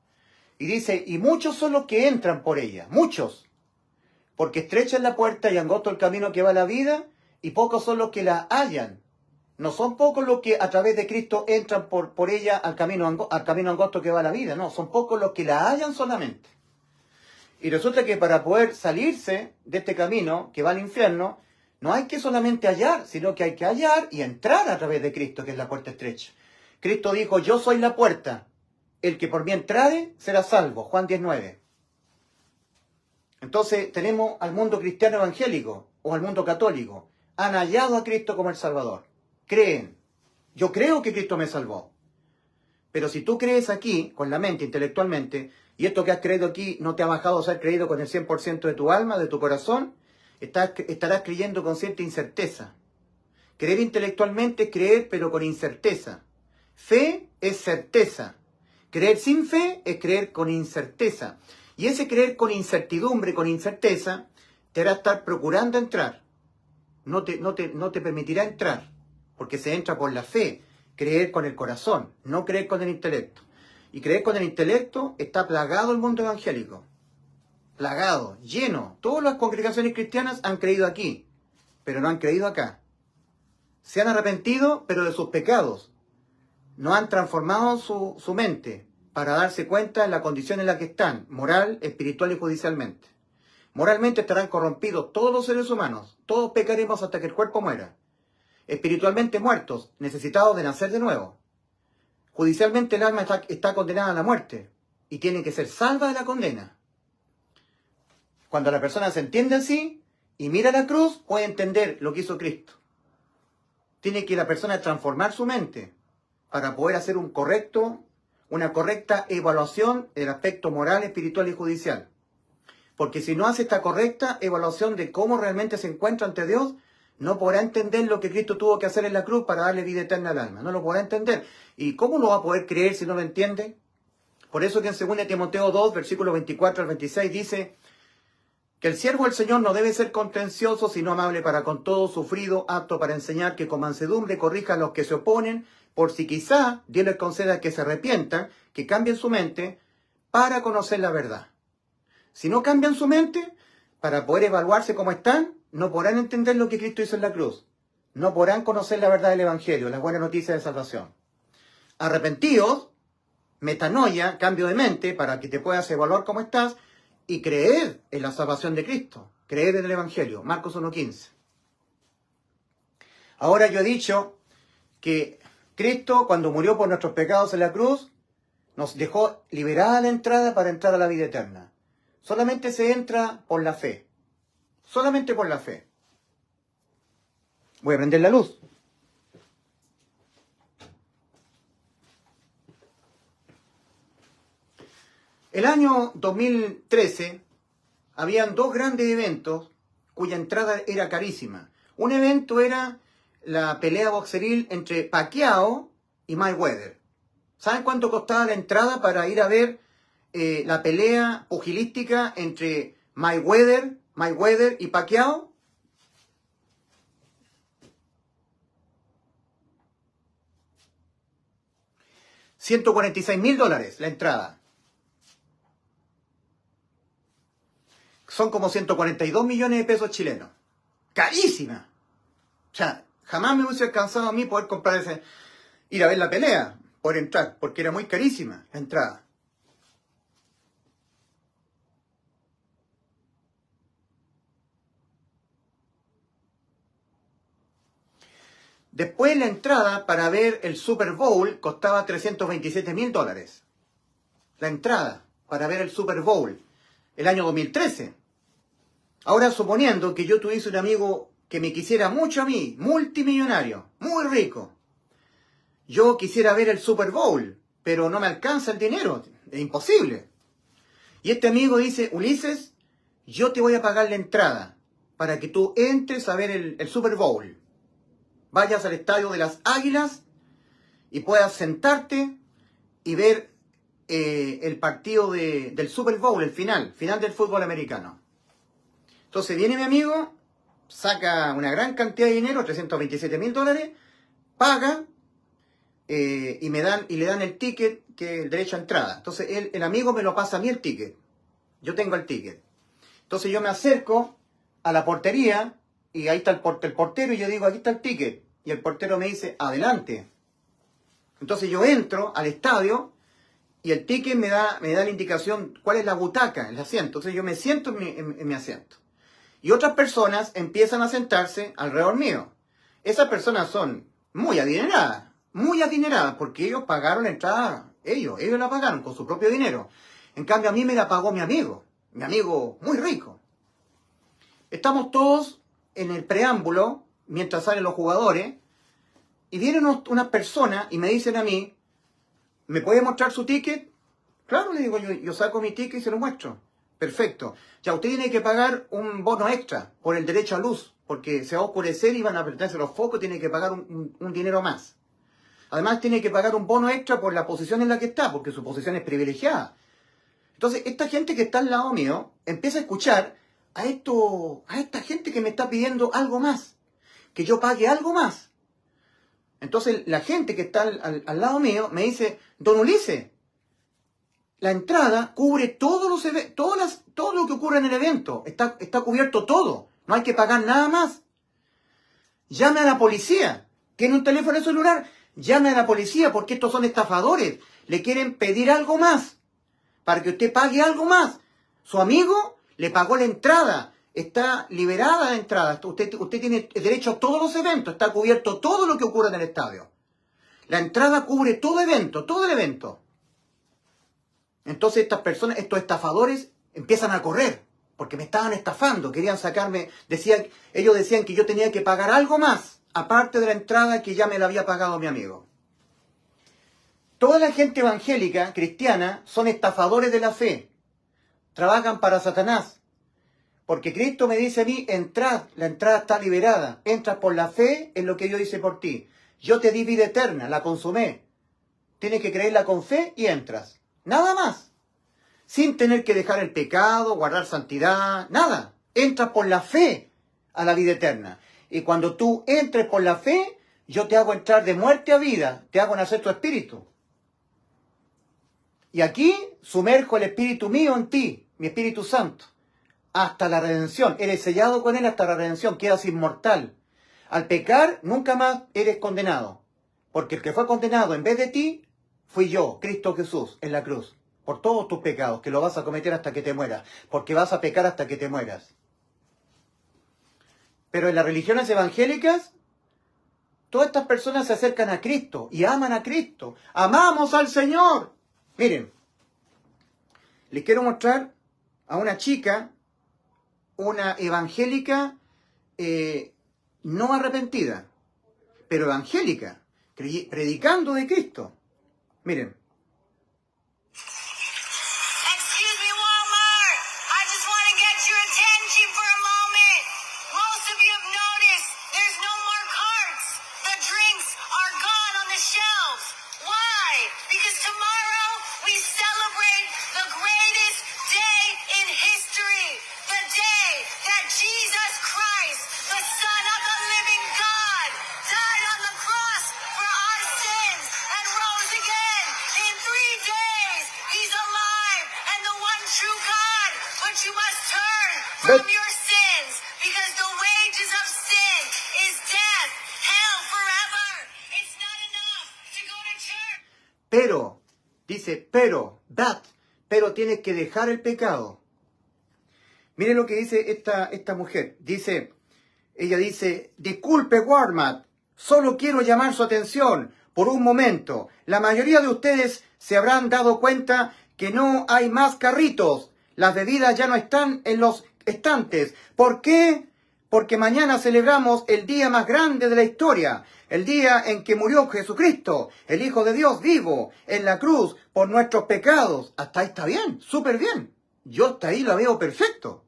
Y dice, y muchos son los que entran por ella, muchos. Porque estrecha es la puerta y angosto el camino que va a la vida, y pocos son los que la hallan. No son pocos los que a través de Cristo entran por ella al camino angosto que va a la vida. No, son pocos los que la hallan solamente. Y resulta que para poder salirse de este camino que va al infierno, no hay que solamente hallar, sino que hay que hallar y entrar a través de Cristo, que es la puerta estrecha. Cristo dijo, yo soy la puerta. El que por mí entrare será salvo. Juan 10:9. Entonces tenemos al mundo cristiano evangélico o al mundo católico. Han hallado a Cristo como el Salvador. Creen. Yo creo que Cristo me salvó. Pero si tú crees aquí, con la mente, intelectualmente, y esto que has creído aquí no te ha bajado a ser creído con el 100% de tu alma, de tu corazón, estarás creyendo con cierta incerteza. Creer intelectualmente es creer, pero con incerteza. Fe es certeza. Creer sin fe es creer con incerteza. Y ese creer con incertidumbre, con incerteza, te hará estar procurando entrar. No te permitirá entrar, porque se entra por la fe, creer con el corazón, no creer con el intelecto. Y creer con el intelecto está plagado el mundo evangélico. Plagado, lleno. Todas las congregaciones cristianas han creído aquí, pero no han creído acá. Se han arrepentido, pero de sus pecados. No han transformado su mente para darse cuenta de la condición en la que están, moral, espiritual y judicialmente. Moralmente estarán corrompidos todos los seres humanos. Todos pecaremos hasta que el cuerpo muera. Espiritualmente muertos, necesitados de nacer de nuevo. Judicialmente el alma está condenada a la muerte y tiene que ser salva de la condena. Cuando la persona se entiende así y mira la cruz, puede entender lo que hizo Cristo. tiene que la persona transformar su mente para poder hacer una correcta evaluación del aspecto moral, espiritual y judicial. Porque si no hace esta correcta evaluación de cómo realmente se encuentra ante Dios, no podrá entender lo que Cristo tuvo que hacer en la cruz para darle vida eterna al alma. No lo podrá entender. ¿Y cómo lo va a poder creer si no lo entiende? Por eso que en 2 Timoteo 2, versículos 24 al 26 dice que el siervo del Señor no debe ser contencioso, sino amable para con todo, sufrido, apto para enseñar, que con mansedumbre corrija a los que se oponen, por si quizá Dios les conceda que se arrepientan, que cambien su mente para conocer la verdad. Si no cambian su mente, para poder evaluarse como están, no podrán entender lo que Cristo hizo en la cruz. No podrán conocer la verdad del Evangelio, las buenas noticias de salvación. Arrepentidos, metanoia, cambio de mente, para que te puedas evaluar cómo estás y creer en la salvación de Cristo, creer en el Evangelio. Marcos 1:15. Ahora yo he dicho que Cristo, cuando murió por nuestros pecados en la cruz, nos dejó liberada la entrada para entrar a la vida eterna. Solamente se entra por la fe. Solamente por la fe. Voy a prender la luz. El año 2013 habían dos grandes eventos cuya entrada era carísima. Un evento era la pelea boxeril entre Pacquiao y Mayweather. ¿Saben cuánto costaba la entrada para ir a ver la pelea pugilística entre Mayweather y Pacquiao? $146.000 la entrada. Son como 142 millones de pesos chilenos. ¡Carísima! O sea, jamás me hubiese alcanzado a mí poder comprar ir a ver la pelea, poder entrar, porque era muy carísima la entrada. Después la entrada para ver el Super Bowl costaba $327.000. La entrada para ver el Super Bowl, el año 2013. Ahora, suponiendo que yo tuviese un amigo que me quisiera mucho a mí, multimillonario, muy rico. Yo quisiera ver el Super Bowl, pero no me alcanza el dinero, es imposible. Y este amigo dice, Ulises, yo te voy a pagar la entrada para que tú entres a ver el Super Bowl. Vayas al estadio de las Águilas y puedas sentarte y ver el partido del Super Bowl, el final del fútbol americano. Entonces viene mi amigo, saca una gran cantidad de dinero, $327.000, paga y le dan el ticket, que es el derecho a entrada. Entonces el amigo me lo pasa a mí el ticket. Yo tengo el ticket. Entonces yo me acerco a la portería y ahí está el portero y yo digo, aquí está el ticket. Y el portero me dice, adelante. Entonces yo entro al estadio y el ticket me da la indicación cuál es la butaca, el asiento. Entonces yo me siento en mi asiento. Y otras personas empiezan a sentarse alrededor mío. Esas personas son muy adineradas, porque ellos pagaron la entrada, ellos la pagaron con su propio dinero. En cambio a mí me la pagó mi amigo muy rico. Estamos todos en el preámbulo, mientras salen los jugadores, y vienen unas personas y me dicen a mí, ¿me puede mostrar su ticket? Claro, le digo, yo saco mi ticket y se lo muestro. Perfecto. Ya, usted tiene que pagar un bono extra por el derecho a luz, porque se va a oscurecer y van a apretarse los focos, tiene que pagar un dinero más. Además, tiene que pagar un bono extra por la posición en la que está, porque su posición es privilegiada. Entonces, esta gente que está al lado mío empieza a escuchar a esta gente que me está pidiendo algo más, que yo pague algo más. Entonces, la gente que está al lado mío me dice, don Ulises, la entrada cubre todo lo que ocurre en el evento. Está cubierto todo. No hay que pagar nada más. Llame a la policía. ¿Tiene un teléfono celular? Llame a la policía porque estos son estafadores. Le quieren pedir algo más. Para que usted pague algo más. Su amigo le pagó la entrada. Está liberada la entrada. Usted tiene derecho a todos los eventos. Está cubierto todo lo que ocurre en el estadio. La entrada cubre todo el evento. Entonces estas personas, estos estafadores, empiezan a correr, porque me estaban estafando, querían sacarme, ellos decían que yo tenía que pagar algo más aparte de la entrada que ya me la había pagado mi amigo. Toda la gente evangélica, cristiana, son estafadores de la fe. Trabajan para Satanás. Porque Cristo me dice a mí, entrad, la entrada está liberada. Entras por la fe en lo que yo hice por ti. Yo te di vida eterna, la consumé. Tienes que creerla con fe y entras. Nada más. Sin tener que dejar el pecado, guardar santidad, nada. Entras por la fe a la vida eterna. Y cuando tú entres por la fe, yo te hago entrar de muerte a vida. Te hago nacer tu espíritu. Y aquí sumerjo el espíritu mío en ti, mi Espíritu Santo. Hasta la redención. Eres sellado con él hasta la redención. Quedas inmortal. Al pecar, nunca más eres condenado. Porque el que fue condenado en vez de ti, fui yo, Cristo Jesús, en la cruz. Por todos tus pecados, que lo vas a cometer hasta que te mueras. Porque vas a pecar hasta que te mueras. Pero en las religiones evangélicas, todas estas personas se acercan a Cristo y aman a Cristo. ¡Amamos al Señor! Miren, les quiero mostrar a una chica, una evangélica no arrepentida, pero evangélica, predicando de Cristo. Miren. Excuse me, Walmart. I just want to get your attention for a moment. Most of you have noticed there's no more carts. The drinks are gone on the shelves. Why? Because tomorrow we celebrate the greatest day in history. The day that Jesus Christ, the Son of the living God, died on the cross for our sins and rose again in 3 days. He's alive and the one true God. But you must turn from your sins because the wages of sin is death, hell forever. It's not enough to go to church. Pero, dice, pero tienes que dejar el pecado. Miren lo que dice esta mujer. Ella dice, disculpe Walmart, solo quiero llamar su atención por un momento. La mayoría de ustedes se habrán dado cuenta que no hay más carritos. Las bebidas ya no están en los estantes. ¿Por qué? Porque mañana celebramos el día más grande de la historia. El día en que murió Jesucristo, el Hijo de Dios vivo, en la cruz, por nuestros pecados. Hasta ahí está bien, súper bien. Yo hasta ahí la veo perfecto.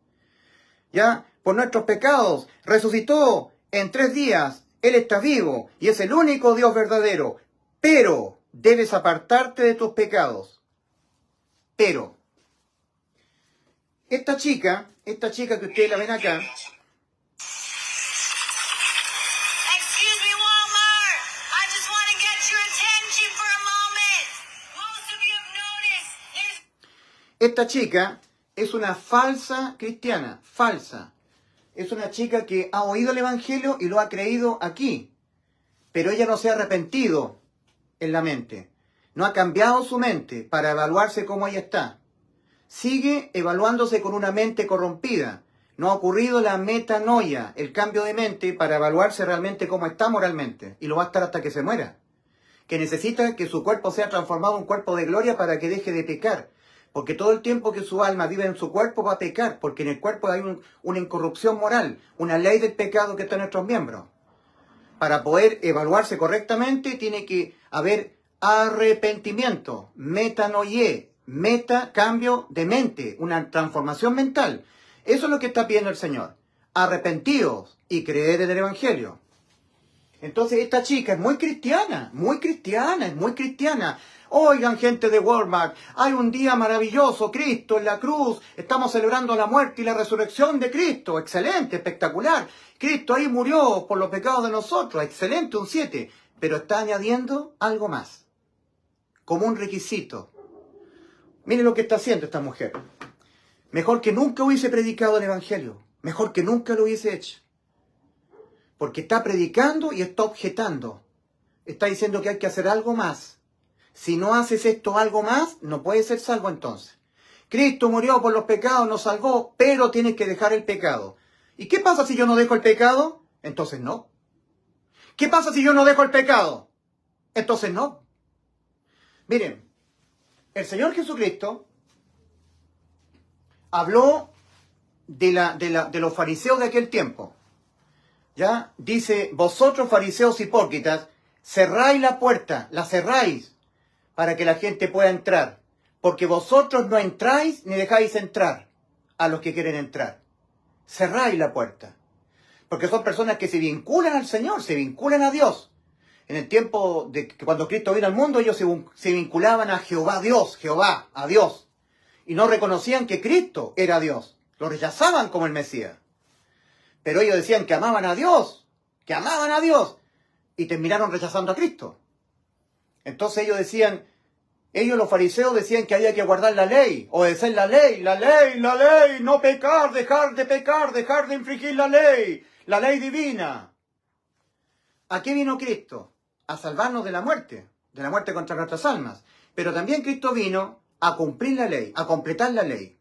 Ya, por nuestros pecados, resucitó en 3 días. Él está vivo y es el único Dios verdadero. Pero debes apartarte de tus pecados. Pero esta chica que ustedes la ven acá, Excuse me, Walmart. I just want to get your attention for a moment. Most of you have noticed there's esta chica es una falsa cristiana, falsa. Es una chica que ha oído el Evangelio y lo ha creído aquí. Pero ella no se ha arrepentido en la mente. No ha cambiado su mente para evaluarse cómo ella está. Sigue evaluándose con una mente corrompida. No ha ocurrido la metanoia, el cambio de mente para evaluarse realmente cómo está moralmente. Y lo va a estar hasta que se muera. Que necesita que su cuerpo sea transformado en un cuerpo de gloria para que deje de pecar. Porque todo el tiempo que su alma vive en su cuerpo va a pecar. Porque en el cuerpo hay una incorrupción moral, una ley del pecado que está en nuestros miembros. Para poder evaluarse correctamente tiene que haber arrepentimiento, metanoia, cambio de mente, una transformación mental. Eso es lo que está pidiendo el Señor. Arrepentíos y creer en el Evangelio. Entonces esta chica es muy cristiana, es muy cristiana. Oigan, gente de Walmart, hay un día maravilloso, Cristo en la cruz, estamos celebrando la muerte y la resurrección de Cristo, excelente, espectacular. Cristo ahí murió por los pecados de nosotros, excelente, un 7, pero está añadiendo algo más, como un requisito. Miren lo que está haciendo esta mujer. Mejor que nunca hubiese predicado el Evangelio, mejor que nunca lo hubiese hecho. Porque está predicando y está objetando. Está diciendo que hay que hacer algo más. Si no haces esto algo más, no puedes ser salvo entonces. Cristo murió por los pecados, nos salvó, pero tienes que dejar el pecado. ¿Y qué pasa si yo no dejo el pecado? Entonces no. ¿Qué pasa si yo no dejo el pecado? Entonces no. Miren, el Señor Jesucristo habló de los fariseos de aquel tiempo. ¿ya? Dice, vosotros fariseos hipócritas, cerráis la puerta, la cerráis, para que la gente pueda entrar, porque vosotros no entráis ni dejáis entrar a los que quieren entrar. Cerráis la puerta, porque son personas que se vinculan al Señor, se vinculan a Dios. En el tiempo de cuando Cristo vino al mundo, ellos se vinculaban a Jehová Dios, Jehová, a Dios, y no reconocían que Cristo era Dios. Lo rechazaban como el Mesías. Pero ellos decían que amaban a Dios, y terminaron rechazando a Cristo. Entonces ellos los fariseos decían que había que guardar la ley, obedecer la ley, no pecar, dejar de infringir la ley divina. ¿A qué vino Cristo? A salvarnos de la muerte contra nuestras almas. Pero también Cristo vino a cumplir la ley, a completar la ley.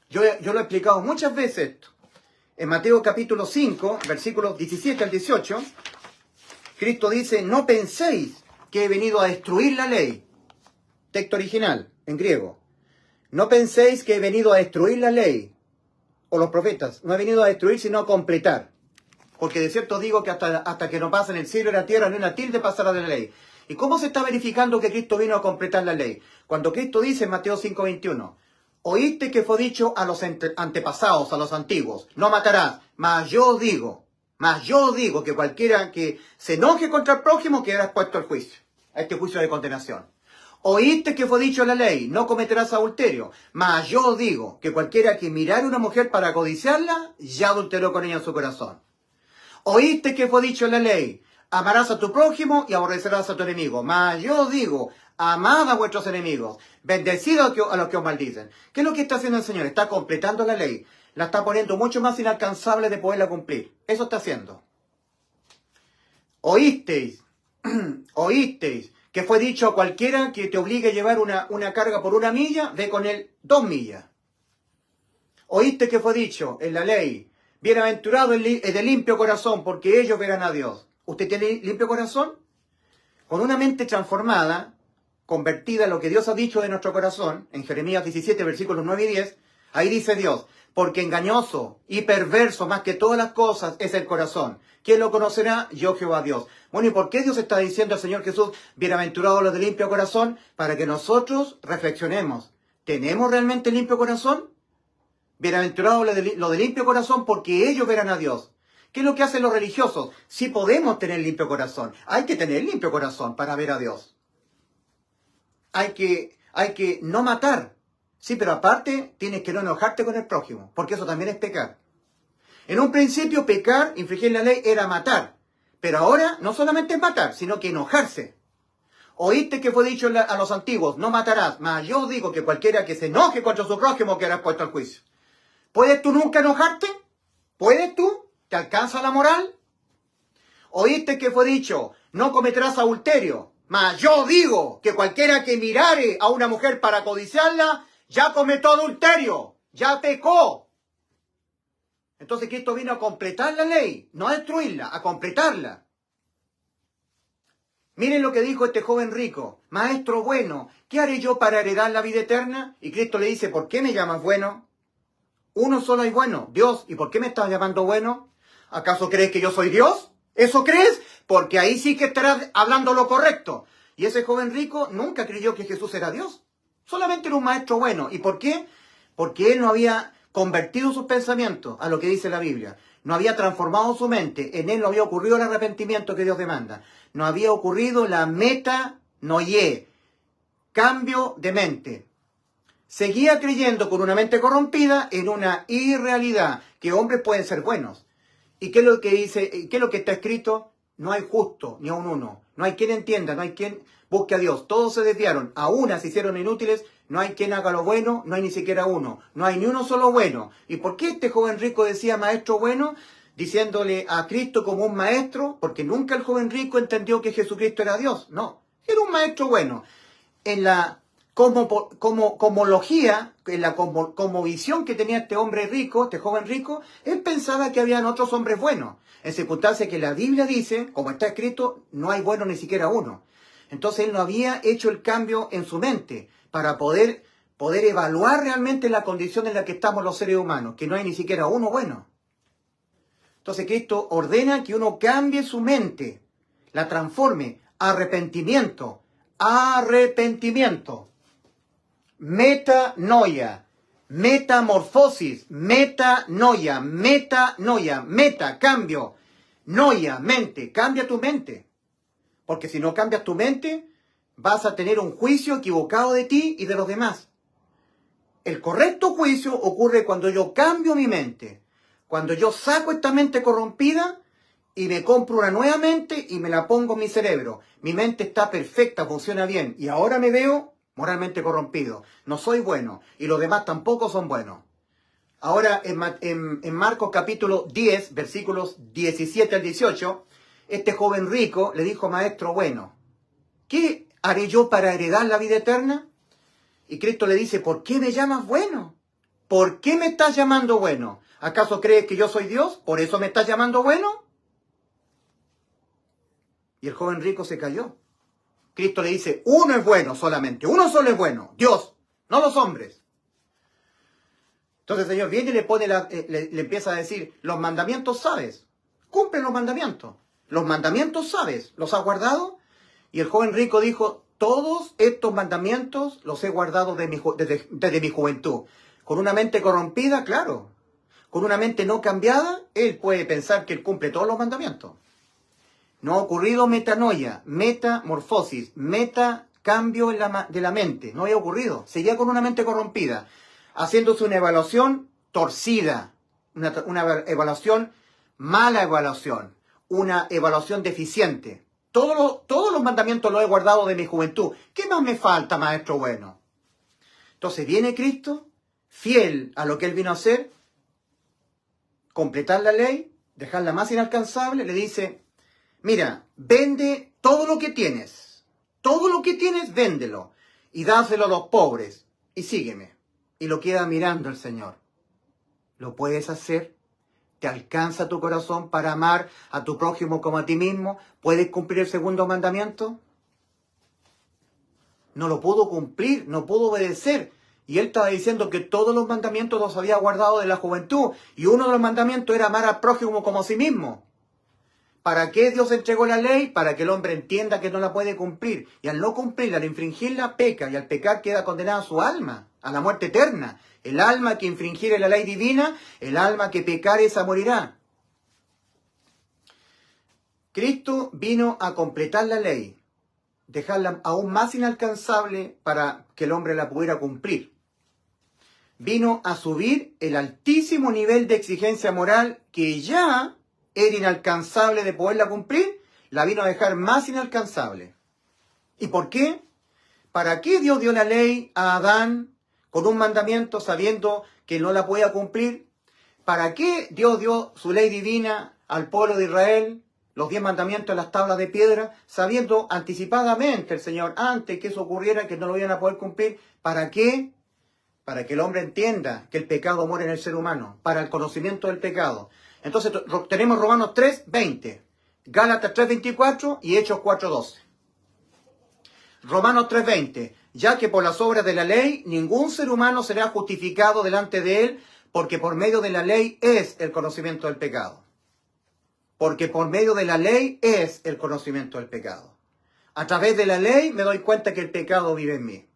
Yo lo he explicado muchas veces esto. En Mateo capítulo 5, versículos 17 al 18, Cristo dice, no penséis que he venido a destruir la ley. Texto original, en griego. No penséis que he venido a destruir la ley, o los profetas. No he venido a destruir, sino a completar. Porque de cierto digo que hasta que no pasen el cielo y la tierra, ni una tilde pasará de la ley. ¿Y cómo se está verificando que Cristo vino a completar la ley? Cuando Cristo dice en Mateo 5:21, oíste que fue dicho a los antepasados, a los antiguos, no matarás, mas yo digo que cualquiera que se enoje contra el prójimo quedará expuesto al juicio, a este juicio de condenación. Oíste que fue dicho en la ley, no cometerás adulterio, mas yo digo que cualquiera que mirare a una mujer para codiciarla, ya adulteró con ella en su corazón. Oíste que fue dicho en la ley, amarás a tu prójimo y aborrecerás a tu enemigo. Mas yo digo, amad a vuestros enemigos, bendecid a los que os maldicen. ¿Qué es lo que está haciendo el Señor? Está completando la ley. La está poniendo mucho más inalcanzable de poderla cumplir. Eso está haciendo. Oísteis que fue dicho a cualquiera que te obligue a llevar una carga por 1 milla, ve con él 2 millas. Oíste que fue dicho en la ley, bienaventurado el de limpio corazón, porque ellos verán a Dios. ¿Usted tiene limpio corazón? Con una mente transformada, convertida en lo que Dios ha dicho de nuestro corazón, en Jeremías 17, versículos 9 y 10, ahí dice Dios, porque engañoso y perverso más que todas las cosas es el corazón. ¿Quién lo conocerá? Yo, Jehová Dios. Bueno, ¿y por qué Dios está diciendo al Señor Jesús, bienaventurados los de limpio corazón? Para que nosotros reflexionemos. ¿Tenemos realmente limpio corazón? Bienaventurados los de limpio corazón, porque ellos verán a Dios. ¿Qué es lo que hacen los religiosos? Sí podemos tener limpio corazón. Hay que tener limpio corazón para ver a Dios. Hay que no matar. Sí, pero aparte tienes que no enojarte con el prójimo, porque eso también es pecar. En un principio pecar, infringir la ley, era matar. Pero ahora no solamente es matar, sino que enojarse. Oíste que fue dicho a los antiguos, no matarás, mas yo digo que cualquiera que se enoje contra su prójimo quedará puesto al juicio. ¿Puedes tú nunca enojarte? ¿Puedes tú? ¿Te alcanza la moral? Oíste que fue dicho, no cometerás adulterio, mas yo digo que cualquiera que mirare a una mujer para codiciarla, ya cometió adulterio, ya pecó. Entonces Cristo vino a completar la ley, no a destruirla, a completarla. Miren lo que dijo este joven rico, maestro bueno, ¿qué haré yo para heredar la vida eterna? Y Cristo le dice, ¿por qué me llamas bueno? Uno solo hay bueno, Dios. ¿Y por qué me estás llamando bueno? ¿Acaso crees que yo soy Dios? ¿Eso crees? Porque ahí sí que estarás hablando lo correcto. Y ese joven rico nunca creyó que Jesús era Dios. Solamente era un maestro bueno. ¿Y por qué? Porque él no había convertido sus pensamientos a lo que dice la Biblia. No había transformado su mente. En él no había ocurrido el arrepentimiento que Dios demanda. No había ocurrido la metanoia, cambio de mente. Seguía creyendo con una mente corrompida en una irrealidad, que hombres pueden ser buenos. ¿Y qué es lo que dice? ¿Qué es lo que está escrito? No hay justo, ni aun uno. No hay quien entienda, no hay quien busque a Dios. Todos se desviaron, a una se hicieron inútiles. No hay quien haga lo bueno, no hay ni siquiera uno. No hay ni uno solo bueno. ¿Y por qué este joven rico decía maestro bueno? Diciéndole a Cristo como un maestro, porque nunca el joven rico entendió que Jesucristo era Dios. No, era un maestro bueno. En la cosmología, en la cosmovisión que tenía este hombre rico, este joven rico, él pensaba que habían otros hombres buenos. En circunstancias que la Biblia dice, como está escrito, no hay bueno ni siquiera uno. Entonces él no había hecho el cambio en su mente para poder evaluar realmente la condición en la que estamos los seres humanos, que no hay ni siquiera uno bueno. Entonces Cristo ordena que uno cambie su mente, la transforme. Arrepentimiento, arrepentimiento. Metanoia, metamorfosis, metanoia, metanoia, meta, cambio. Noia, mente, cambia tu mente. Porque si no cambias tu mente, vas a tener un juicio equivocado de ti y de los demás. El correcto juicio ocurre cuando yo cambio mi mente. Cuando yo saco esta mente corrompida y me compro una nueva mente y me la pongo en mi cerebro. Mi mente está perfecta, funciona bien. Y ahora me veo moralmente corrompido. No soy bueno. Y los demás tampoco son buenos. Ahora en Marcos capítulo 10, versículos 17 al 18, este joven rico le dijo, maestro bueno, ¿qué haré yo para heredar la vida eterna? Y Cristo le dice, ¿por qué me llamas bueno? ¿Por qué me estás llamando bueno? ¿Acaso crees que yo soy Dios? ¿Por eso me estás llamando bueno? Y el joven rico se cayó. Cristo le dice, uno es bueno solamente, uno solo es bueno, Dios, no los hombres. Entonces el Señor viene y le pone le empieza a decir, los mandamientos sabes, cumple los mandamientos. Los mandamientos sabes, ¿los has guardado? Y el joven rico dijo, todos estos mandamientos los he guardado desde mi juventud. Con una mente corrompida, claro. Con una mente no cambiada, él puede pensar que él cumple todos los mandamientos. No ha ocurrido metanoia, metamorfosis, cambio de la mente. No había ocurrido. Seguía con una mente corrompida, haciéndose una evaluación torcida, una evaluación, mala evaluación, una evaluación deficiente. Todos los mandamientos los he guardado de mi juventud. ¿Qué más me falta, maestro bueno? Entonces viene Cristo, fiel a lo que Él vino a hacer, completar la ley, dejarla más inalcanzable, le dice, mira, vende todo lo que tienes, véndelo, y dáselo a los pobres, y sígueme. Y lo queda mirando el Señor. ¿Lo puedes hacer? ¿Te alcanza tu corazón para amar a tu prójimo como a ti mismo? ¿Puedes cumplir el segundo mandamiento? No lo pudo cumplir, no pudo obedecer. Y él estaba diciendo que todos los mandamientos los había guardado de la juventud. Y uno de los mandamientos era amar al prójimo como a sí mismo. ¿Para qué Dios entregó la ley? Para que el hombre entienda que no la puede cumplir. Y al no cumplirla, al infringirla, peca. Y al pecar queda condenada su alma a la muerte eterna. El alma que infringiere la ley divina, el alma que pecare, esa morirá. Cristo vino a completar la ley, dejarla aún más inalcanzable para que el hombre la pudiera cumplir. Vino a subir el altísimo nivel de exigencia moral que ya era inalcanzable de poderla cumplir, la vino a dejar más inalcanzable. ¿Y por qué? ¿Para qué Dios dio la ley a Adán con un mandamiento sabiendo que no la podía cumplir? ¿Para qué Dios dio su ley divina al pueblo de Israel, los 10 mandamientos en las tablas de piedra, sabiendo anticipadamente el Señor, antes que eso ocurriera, que no lo iban a poder cumplir? ¿Para qué? Para que el hombre entienda que el pecado muere en el ser humano, para el conocimiento del pecado. Entonces tenemos Romanos 3:20, Gálatas 3:24 y Hechos 4:12. Romanos 3:20, ya que por las obras de la ley ningún ser humano será justificado delante de él, porque por medio de la ley es el conocimiento del pecado. Porque por medio de la ley es el conocimiento del pecado. A través de la ley me doy cuenta que el pecado vive en mí.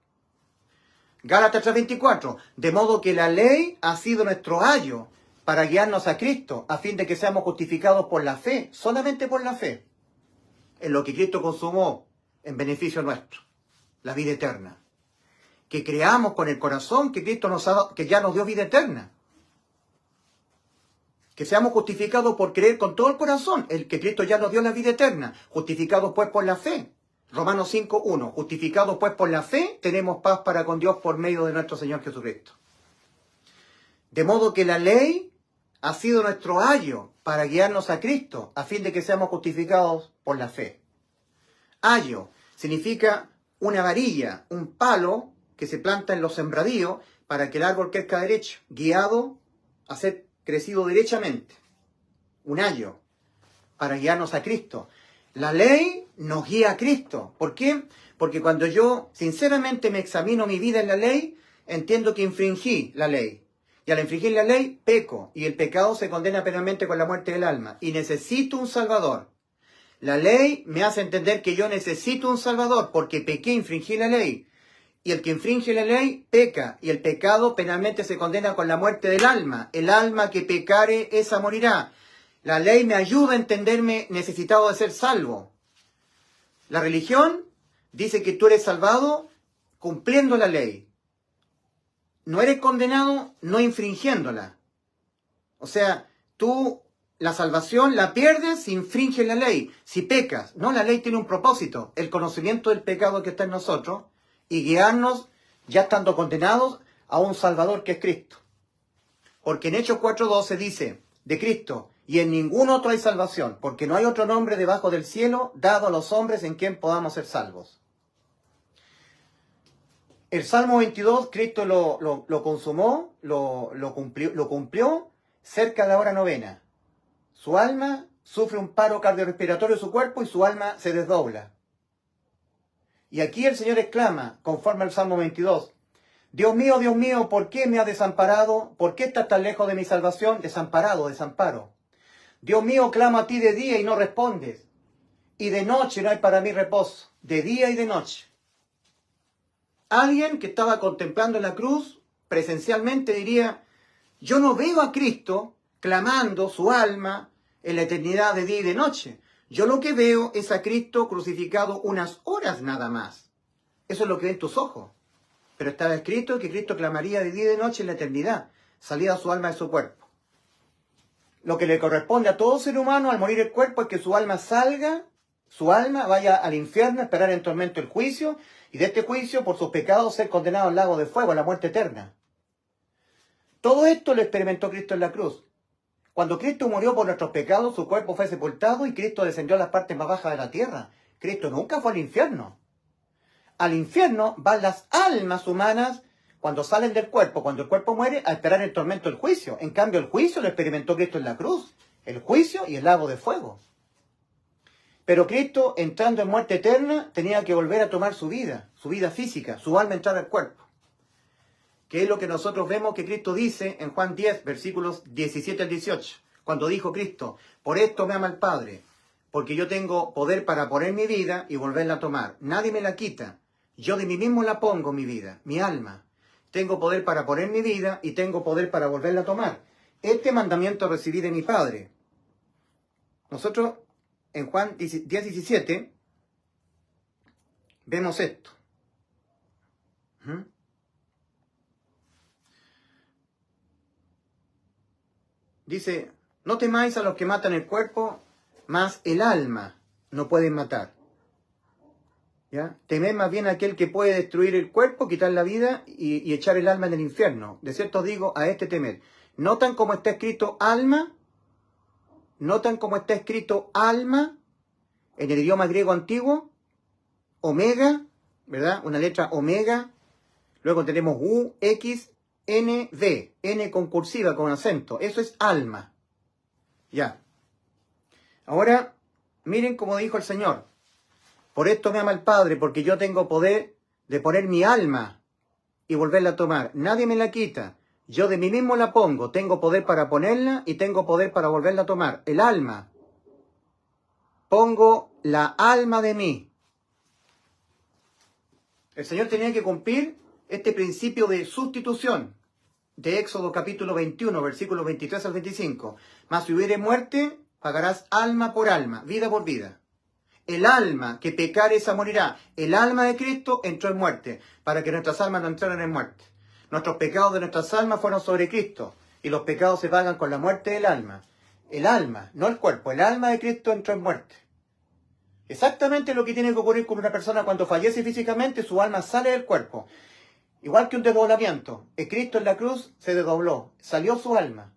Gálatas 3:24, de modo que la ley ha sido nuestro ayo para guiarnos a Cristo, a fin de que seamos justificados por la fe, solamente por la fe, en lo que Cristo consumó en beneficio nuestro, la vida eterna. Que creamos con el corazón que Cristo que ya nos dio vida eterna. Que seamos justificados por creer con todo el corazón, el que Cristo ya nos dio la vida eterna, justificados pues por la fe. Romanos 5:1, justificados pues por la fe, tenemos paz para con Dios por medio de nuestro Señor Jesucristo. De modo que la ley ha sido nuestro ayo para guiarnos a Cristo, a fin de que seamos justificados por la fe. Ayo significa una varilla, un palo que se planta en los sembradíos para que el árbol crezca derecho, guiado a ser crecido derechamente. Un ayo para guiarnos a Cristo. La ley nos guía a Cristo. ¿Por qué? Porque cuando yo sinceramente me examino mi vida en la ley, entiendo que infringí la ley. Y al infringir la ley, peco. Y el pecado se condena penalmente con la muerte del alma. Y necesito un Salvador. La ley me hace entender que yo necesito un Salvador porque pequé, infringí la ley. Y el que infringe la ley, peca. Y el pecado penalmente se condena con la muerte del alma. El alma que pecare, esa morirá. La ley me ayuda a entenderme necesitado de ser salvo. La religión dice que tú eres salvado cumpliendo la ley. No eres condenado no infringiéndola. O sea, tú la salvación la pierdes si infringes la ley, si pecas. No, la ley tiene un propósito, el conocimiento del pecado que está en nosotros y guiarnos, ya estando condenados, a un Salvador que es Cristo. Porque en Hechos 4:12 dice, de Cristo, y en ningún otro hay salvación, porque no hay otro nombre debajo del cielo dado a los hombres en quien podamos ser salvos. El Salmo 22, Cristo lo consumó, lo cumplió cerca de la hora novena. Su alma sufre un paro cardiorrespiratorio en su cuerpo y su alma se desdobla. Y aquí el Señor exclama, conforme al Salmo 22, Dios mío, ¿por qué me has desamparado? ¿Por qué estás tan lejos de mi salvación? Desamparado, desamparo. Dios mío, clamo a ti de día y no respondes. Y de noche no hay para mí reposo. De día y de noche. Alguien que estaba contemplando la cruz presencialmente diría, yo no veo a Cristo clamando su alma en la eternidad de día y de noche. Yo lo que veo es a Cristo crucificado unas horas nada más. Eso es lo que ven tus ojos. Pero estaba escrito que Cristo clamaría de día y de noche en la eternidad, salida su alma de su cuerpo. Lo que le corresponde a todo ser humano al morir el cuerpo es que su alma salga, su alma vaya al infierno, a esperar en tormento el juicio, y de este juicio, por sus pecados, ser condenado al lago de fuego, a la muerte eterna. Todo esto lo experimentó Cristo en la cruz. Cuando Cristo murió por nuestros pecados, su cuerpo fue sepultado y Cristo descendió a las partes más bajas de la tierra. Cristo nunca fue al infierno. Al infierno van las almas humanas cuando salen del cuerpo, cuando el cuerpo muere, a esperar el tormento del juicio. En cambio, el juicio lo experimentó Cristo en la cruz. El juicio y el lago de fuego. Pero Cristo, entrando en muerte eterna, tenía que volver a tomar su vida física, su alma entrar al cuerpo. Que es lo que nosotros vemos que Cristo dice en Juan 10, versículos 17 al 18. Cuando dijo Cristo, por esto me ama el Padre, porque yo tengo poder para poner mi vida y volverla a tomar. Nadie me la quita. Yo de mí mismo la pongo, mi vida, mi alma. Tengo poder para poner mi vida y tengo poder para volverla a tomar. Este mandamiento recibí de mi Padre. Nosotros en Juan 10, 17 vemos esto. Dice, no temáis a los que matan el cuerpo, mas el alma no pueden matar. ¿Ya? Temed más bien a aquel que puede destruir el cuerpo, quitar la vida y echar el alma en el infierno. De cierto os digo, a este temed. ¿Notan cómo está escrito alma? ¿Notan cómo está escrito alma en el idioma griego antiguo? Omega, ¿verdad? Una letra omega. Luego tenemos U, X, N, V. N con cursiva, con acento. Eso es alma. Ya. Ahora, miren cómo dijo el Señor. Por esto me ama el Padre, porque yo tengo poder de poner mi alma y volverla a tomar. Nadie me la quita. Yo de mí mismo la pongo. Tengo poder para ponerla y tengo poder para volverla a tomar. El alma. Pongo la alma de mí. El Señor tenía que cumplir este principio de sustitución de Éxodo capítulo 21, versículos 23 al 25. Mas si hubiere muerte, pagarás alma por alma, vida por vida. El alma que pecare, esa morirá. El alma de Cristo entró en muerte, para que nuestras almas no entraran en muerte. Nuestros pecados de nuestras almas fueron sobre Cristo, y los pecados se pagan con la muerte del alma. El alma, no el cuerpo, el alma de Cristo entró en muerte. Exactamente lo que tiene que ocurrir con una persona cuando fallece físicamente, su alma sale del cuerpo. Igual que un desdoblamiento. Cristo en la cruz se desdobló, salió su alma,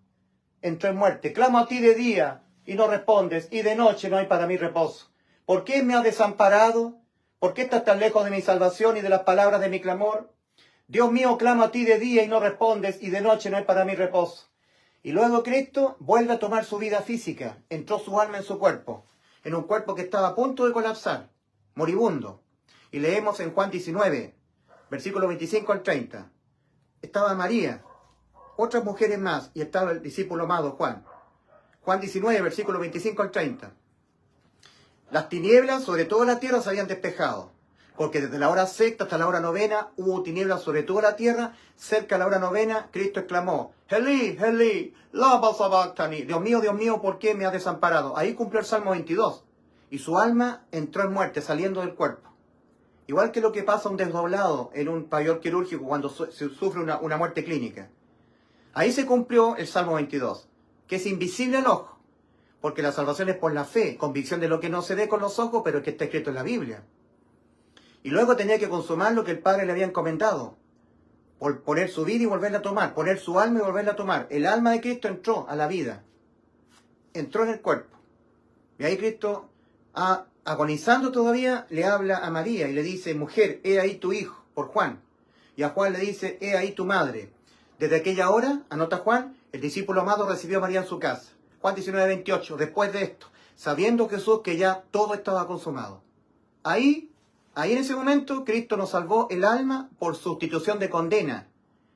entró en muerte. Clamo a ti de día y no respondes, y de noche no hay para mí reposo. ¿Por qué me has desamparado? ¿Por qué estás tan lejos de mi salvación y de las palabras de mi clamor? Dios mío, clamo a ti de día y no respondes, y de noche no hay para mí reposo. Y luego Cristo vuelve a tomar su vida física. Entró su alma en su cuerpo, en un cuerpo que estaba a punto de colapsar, moribundo. Y leemos en Juan 19, versículo 25 al 30. Estaba María, otras mujeres más, y estaba el discípulo amado Juan. Juan 19, versículo 25 al 30. Las tinieblas sobre toda la tierra se habían despejado, porque desde la hora sexta hasta la hora novena hubo tinieblas sobre toda la tierra. Cerca de la hora novena, Cristo exclamó, Eli, Eli, lama sabachthani, Dios mío, ¿por qué me has desamparado? Ahí cumplió el Salmo 22, y su alma entró en muerte, saliendo del cuerpo. Igual que lo que pasa a un desdoblado en un pabellón quirúrgico cuando se sufre una muerte clínica. Ahí se cumplió el Salmo 22, que es invisible al ojo, porque la salvación es por la fe, convicción de lo que no se ve con los ojos, pero que está escrito en la Biblia. Y luego tenía que consumar lo que el Padre le había encomendado, por poner su vida y volverla a tomar, poner su alma y volverla a tomar. El alma de Cristo entró a la vida, entró en el cuerpo. Y ahí Cristo, agonizando todavía, le habla a María y le dice, mujer, he ahí tu hijo, por Juan. Y a Juan le dice, he ahí tu madre. Desde aquella hora, anota Juan, el discípulo amado recibió a María en su casa. Juan 19, 28, después de esto, sabiendo Jesús que ya todo estaba consumado. Ahí en ese momento, Cristo nos salvó el alma por sustitución de condena.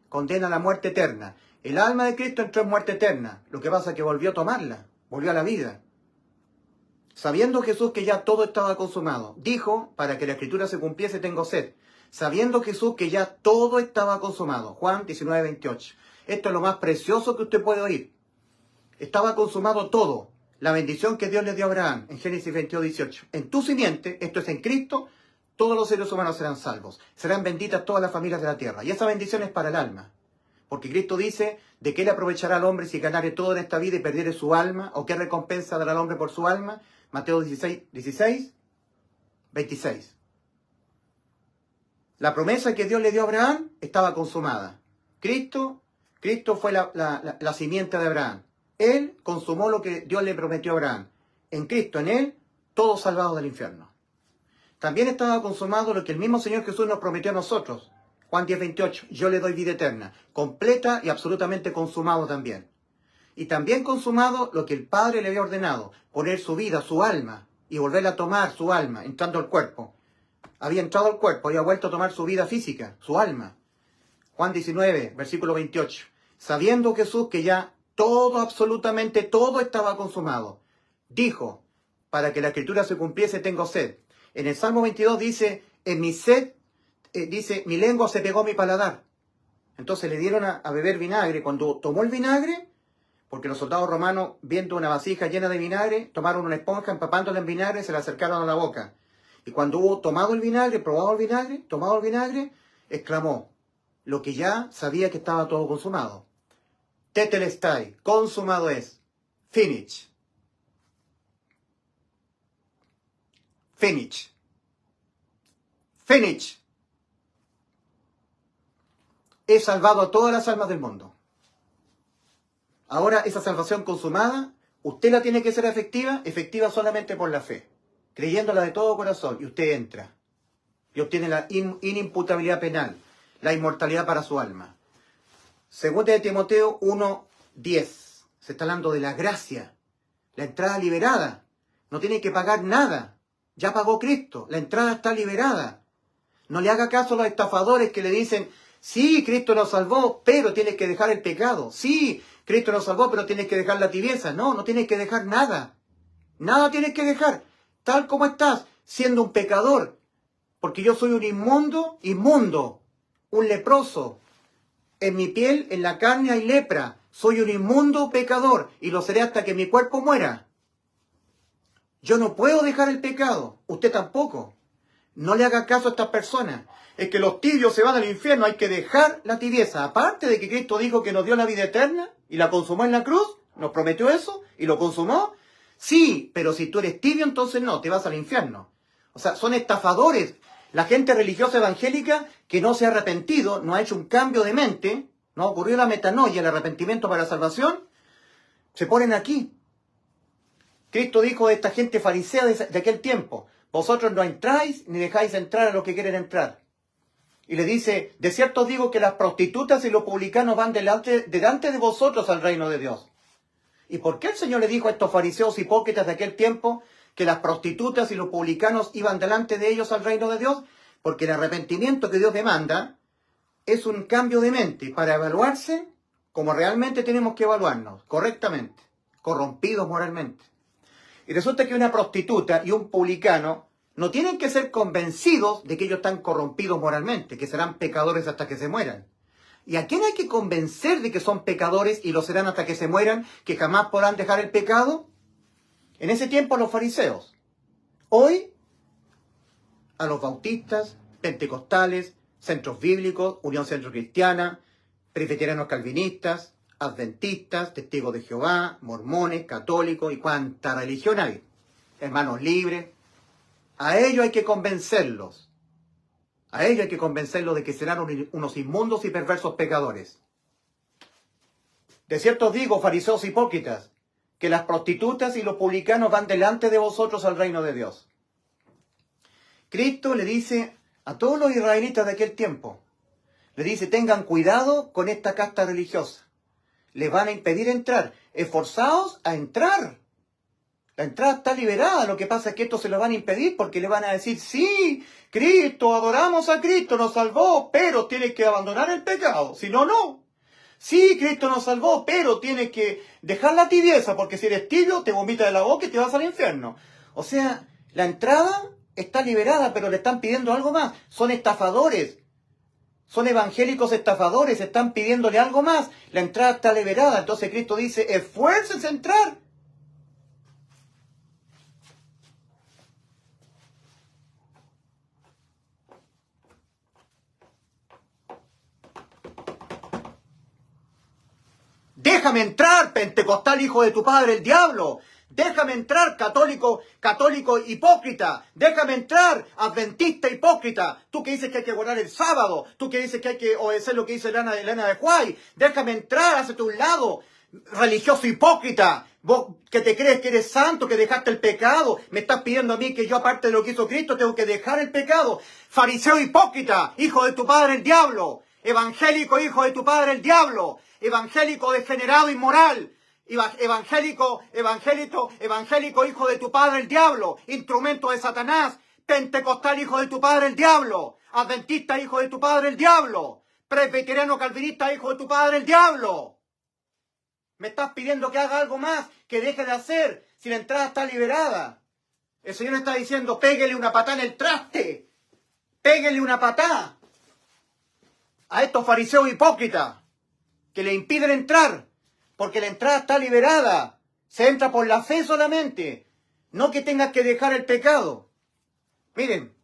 Condena a la muerte eterna. El alma de Cristo entró en muerte eterna. Lo que pasa es que volvió a tomarla, volvió a la vida. Sabiendo Jesús que ya todo estaba consumado, dijo, para que la escritura se cumpliese, tengo sed. Sabiendo Jesús que ya todo estaba consumado. Juan 19, 28. Esto es lo más precioso que usted puede oír. Estaba consumado todo. La bendición que Dios le dio a Abraham en Génesis 22, 18. En tu simiente, esto es en Cristo, todos los seres humanos serán salvos. Serán benditas todas las familias de la tierra. Y esa bendición es para el alma. Porque Cristo dice, ¿de qué le aprovechará al hombre si ganare todo en esta vida y perdiere su alma? ¿O qué recompensa dará al hombre por su alma? Mateo 16, 26. La promesa que Dios le dio a Abraham estaba consumada. Cristo fue la simiente de Abraham. Él consumó lo que Dios le prometió a Abraham. En Cristo, en Él, todos salvados del infierno. También estaba consumado lo que el mismo Señor Jesús nos prometió a nosotros. Juan 10, 28. Yo le doy vida eterna. Completa y absolutamente consumado también. Y también consumado lo que el Padre le había ordenado. Poner su vida, su alma, y volverla a tomar su alma, entrando al cuerpo. Había entrado al cuerpo, había vuelto a tomar su vida física, su alma. Juan 19, versículo 28. Sabiendo Jesús que ya todo, absolutamente todo estaba consumado, dijo, para que la escritura se cumpliese, tengo sed. En el Salmo 22 dice, en mi sed, dice, mi lengua se pegó a mi paladar. Entonces le dieron a beber vinagre. Cuando tomó el vinagre, porque los soldados romanos, viendo una vasija llena de vinagre, tomaron una esponja, empapándola en vinagre, se la acercaron a la boca. Y cuando hubo tomado el vinagre, tomado el vinagre, exclamó, lo que ya sabía que estaba todo consumado. Tetelestai, consumado es. Finish. Finish. Finish. He salvado a todas las almas del mundo. Ahora esa salvación consumada, usted la tiene que ser efectiva solamente por la fe, creyéndola de todo corazón, y usted entra. Y obtiene la inimputabilidad penal, la inmortalidad para su alma. Segunda de Timoteo 1:10. Se está hablando de la gracia, la entrada liberada. No tiene que pagar nada. Ya pagó Cristo, la entrada está liberada. No le haga caso a los estafadores que le dicen, sí, Cristo nos salvó, pero tienes que dejar el pecado. Sí, Cristo nos salvó, pero tienes que dejar la tibieza. No, no tienes que dejar nada. Nada tienes que dejar. Tal como estás, siendo un pecador. Porque yo soy un inmundo, un leproso. En mi piel, en la carne hay lepra. Soy un inmundo pecador y lo seré hasta que mi cuerpo muera. Yo no puedo dejar el pecado. Usted tampoco. No le haga caso a estas personas. Es que los tibios se van al infierno. Hay que dejar la tibieza. Aparte de que Cristo dijo que nos dio la vida eterna y la consumó en la cruz. Nos prometió eso y lo consumó. Sí, pero si tú eres tibio, entonces no, te vas al infierno. O sea, son estafadores. La gente religiosa evangélica que no se ha arrepentido, no ha hecho un cambio de mente, no ha ocurrido la metanoia, el arrepentimiento para la salvación, se ponen aquí. Cristo dijo de esta gente farisea de aquel tiempo, vosotros no entráis ni dejáis entrar a los que quieren entrar. Y le dice, de cierto os digo que las prostitutas y los publicanos van delante de vosotros al reino de Dios. ¿Y por qué el Señor le dijo a estos fariseos hipócritas de aquel tiempo que las prostitutas y los publicanos iban delante de ellos al reino de Dios? Porque el arrepentimiento que Dios demanda es un cambio de mente para evaluarse como realmente tenemos que evaluarnos, correctamente, corrompidos moralmente. Y resulta que una prostituta y un publicano no tienen que ser convencidos de que ellos están corrompidos moralmente, que serán pecadores hasta que se mueran. ¿Y a quién hay que convencer de que son pecadores y lo serán hasta que se mueran, que jamás podrán dejar el pecado? En ese tiempo a los fariseos. Hoy a los bautistas, pentecostales, centros bíblicos, Unión Centro Cristiana, presbiterianos calvinistas, adventistas, testigos de Jehová, mormones, católicos y cuánta religión hay. Hermanos libres. A ellos hay que convencerlos. A ellos hay que convencerlos de que serán unos inmundos y perversos pecadores. De cierto os digo, fariseos hipócritas, que las prostitutas y los publicanos van delante de vosotros al reino de Dios. Cristo le dice a todos los israelitas de aquel tiempo, le dice, tengan cuidado con esta casta religiosa. Les van a impedir entrar. Esforzaos a entrar. La entrada está liberada. Lo que pasa es que esto se lo van a impedir porque le van a decir, sí, Cristo, adoramos a Cristo, nos salvó, pero tienes que abandonar el pecado. Si no, no. Sí, Cristo nos salvó, pero tienes que dejar la tibieza porque si eres tibio te vomita de la boca y te vas al infierno. O sea, la entrada está liberada, pero le están pidiendo algo más. Son estafadores. Son evangélicos estafadores, están pidiéndole algo más. La entrada está liberada. Entonces Cristo dice, esfuércense a entrar. Déjame entrar, pentecostal hijo de tu padre el diablo. Déjame entrar, católico hipócrita. Déjame entrar, adventista hipócrita. Tú que dices que hay que guardar el sábado. Tú que dices que hay que obedecer lo que dice Elena de Huay. Déjame entrar, hazte un lado. Religioso hipócrita. Vos que te crees que eres santo, que dejaste el pecado. Me estás pidiendo a mí que yo, aparte de lo que hizo Cristo, tengo que dejar el pecado. Fariseo hipócrita, hijo de tu padre el diablo. Evangélico, hijo de tu padre el diablo. Evangélico degenerado inmoral. Evangélico, hijo de tu padre el diablo. Instrumento de Satanás. Pentecostal, hijo de tu padre el diablo. Adventista, hijo de tu padre el diablo. Presbiteriano calvinista, hijo de tu padre el diablo. Me estás pidiendo que haga algo más, que deje de hacer, si la entrada está liberada. El Señor está diciendo, péguele una patada en el traste. Péguele una patada a estos fariseos hipócritas que le impiden entrar, porque la entrada está liberada. Se entra por la fe solamente, no que tengas que dejar el pecado. Miren,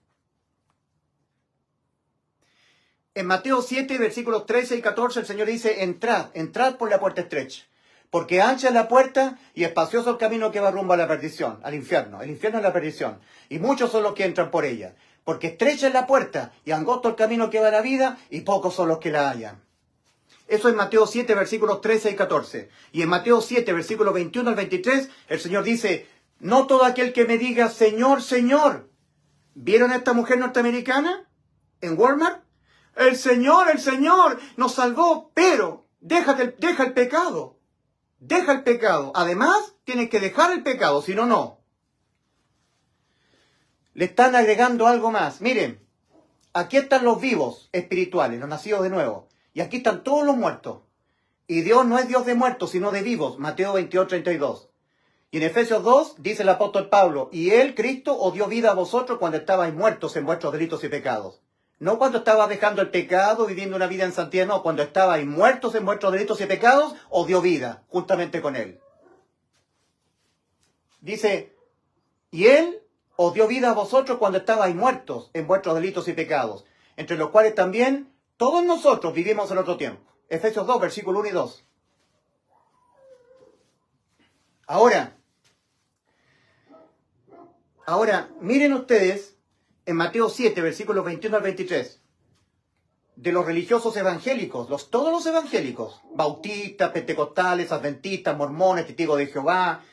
en Mateo 7, versículos 13 y 14, el Señor dice, entrad por la puerta estrecha, porque ancha es la puerta y espacioso el camino que va rumbo a la perdición, al infierno. El infierno es la perdición, y muchos son los que entran por ella, porque estrecha es la puerta y angosto el camino que va a la vida, y pocos son los que la hallan. Eso es Mateo 7, versículos 13 y 14. Y en Mateo 7, versículos 21 al 23, el Señor dice, no todo aquel que me diga, Señor, Señor. ¿Vieron a esta mujer norteamericana en Walmart? El Señor nos salvó, pero deja el pecado. Deja el pecado. Además, tienes que dejar el pecado, si no, no. Le están agregando algo más. Miren, aquí están los vivos espirituales, los nacidos de nuevo. Y aquí están todos los muertos. Y Dios no es Dios de muertos, sino de vivos. Mateo 22, 32. Y en Efesios 2 dice el apóstol Pablo, y Él, Cristo, os dio vida a vosotros cuando estabais muertos en vuestros delitos y pecados. No cuando estabas dejando el pecado, viviendo una vida en santidad, no. Cuando estabais muertos en vuestros delitos y pecados, os dio vida, juntamente con Él. Dice, y Él os dio vida a vosotros cuando estabais muertos en vuestros delitos y pecados, entre los cuales también todos nosotros vivimos en otro tiempo. Efesios 2, versículo 1 y 2. Ahora, miren ustedes en Mateo 7, versículos 21 al 23. De los religiosos evangélicos, todos los evangélicos, bautistas, pentecostales, adventistas, mormones, testigos de Jehová,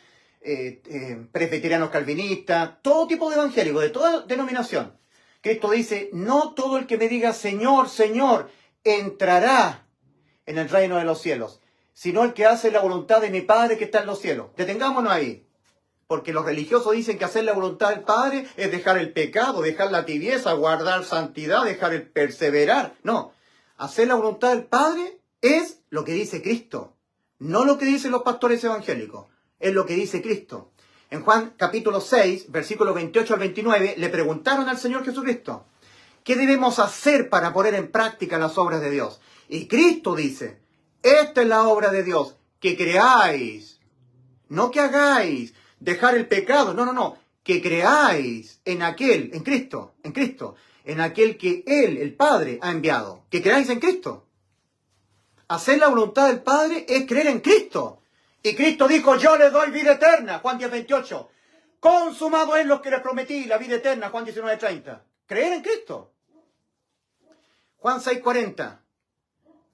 presbiterianos calvinistas, todo tipo de evangélicos, de toda denominación. Cristo dice, no todo el que me diga Señor, Señor, entrará en el reino de los cielos, sino el que hace la voluntad de mi Padre que está en los cielos. Detengámonos ahí, porque los religiosos dicen que hacer la voluntad del Padre es dejar el pecado, dejar la tibieza, guardar santidad, dejar el perseverar. No, hacer la voluntad del Padre es lo que dice Cristo, no lo que dicen los pastores evangélicos, es lo que dice Cristo. En Juan capítulo 6, versículos 28 al 29, le preguntaron al Señor Jesucristo, ¿qué debemos hacer para poner en práctica las obras de Dios? Y Cristo dice, esta es la obra de Dios, que creáis, no que hagáis, dejar el pecado, no, que creáis en aquel, en Cristo, en aquel que Él, el Padre, ha enviado, que creáis en Cristo. Hacer la voluntad del Padre es creer en Cristo. Y Cristo dijo, yo les doy vida eterna, Juan 10, 28. Consumado es lo que les prometí, la vida eterna, Juan 19, 30. Creer en Cristo. Juan 6, 40.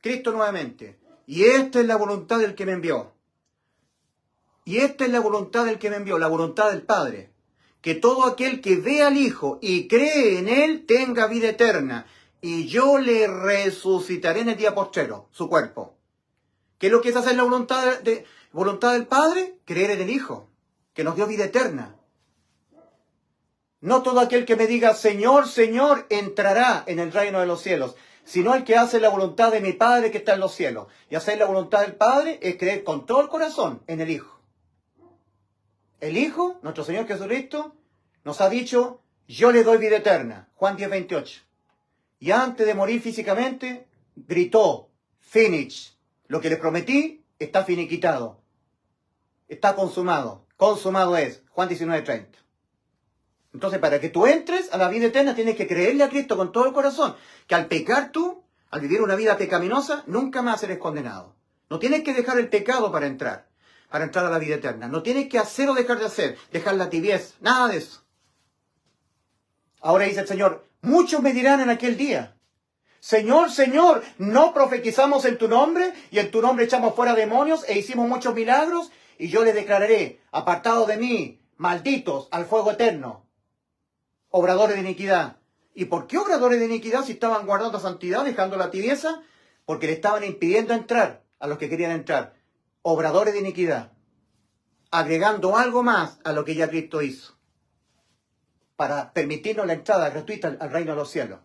Cristo nuevamente. Y esta es la voluntad del que me envió. Y esta es la voluntad del que me envió, la voluntad del Padre. Que todo aquel que ve al Hijo y cree en Él tenga vida eterna. Y yo le resucitaré en el día postrero, su cuerpo. ¿Qué es lo que es hacer la voluntad del Padre? Creer en el Hijo, que nos dio vida eterna. No todo aquel que me diga, Señor, Señor, entrará en el reino de los cielos, sino el que hace la voluntad de mi Padre que está en los cielos. Y hacer la voluntad del Padre es creer con todo el corazón en el Hijo. El Hijo, nuestro Señor Jesucristo, nos ha dicho, yo le doy vida eterna, Juan 10, 28. Y antes de morir físicamente, gritó, finish. Lo que les prometí está finiquitado. Está consumado. Consumado es. Juan 19:30. Entonces, para que tú entres a la vida eterna, tienes que creerle a Cristo con todo el corazón. Que al pecar tú, al vivir una vida pecaminosa, nunca más eres condenado. No tienes que dejar el pecado para entrar a la vida eterna. No tienes que hacer o dejar de hacer. Dejar la tibieza. Nada de eso. Ahora dice el Señor, muchos me dirán en aquel día, Señor, Señor, ¿no profetizamos en tu nombre? Y en tu nombre echamos fuera demonios e hicimos muchos milagros. Y yo les declararé, apartados de mí, malditos al fuego eterno, obradores de iniquidad. ¿Y por qué obradores de iniquidad si estaban guardando santidad, dejando la tibieza? Porque le estaban impidiendo entrar a los que querían entrar. Obradores de iniquidad. Agregando algo más a lo que ya Cristo hizo. Para permitirnos la entrada gratuita al reino de los cielos.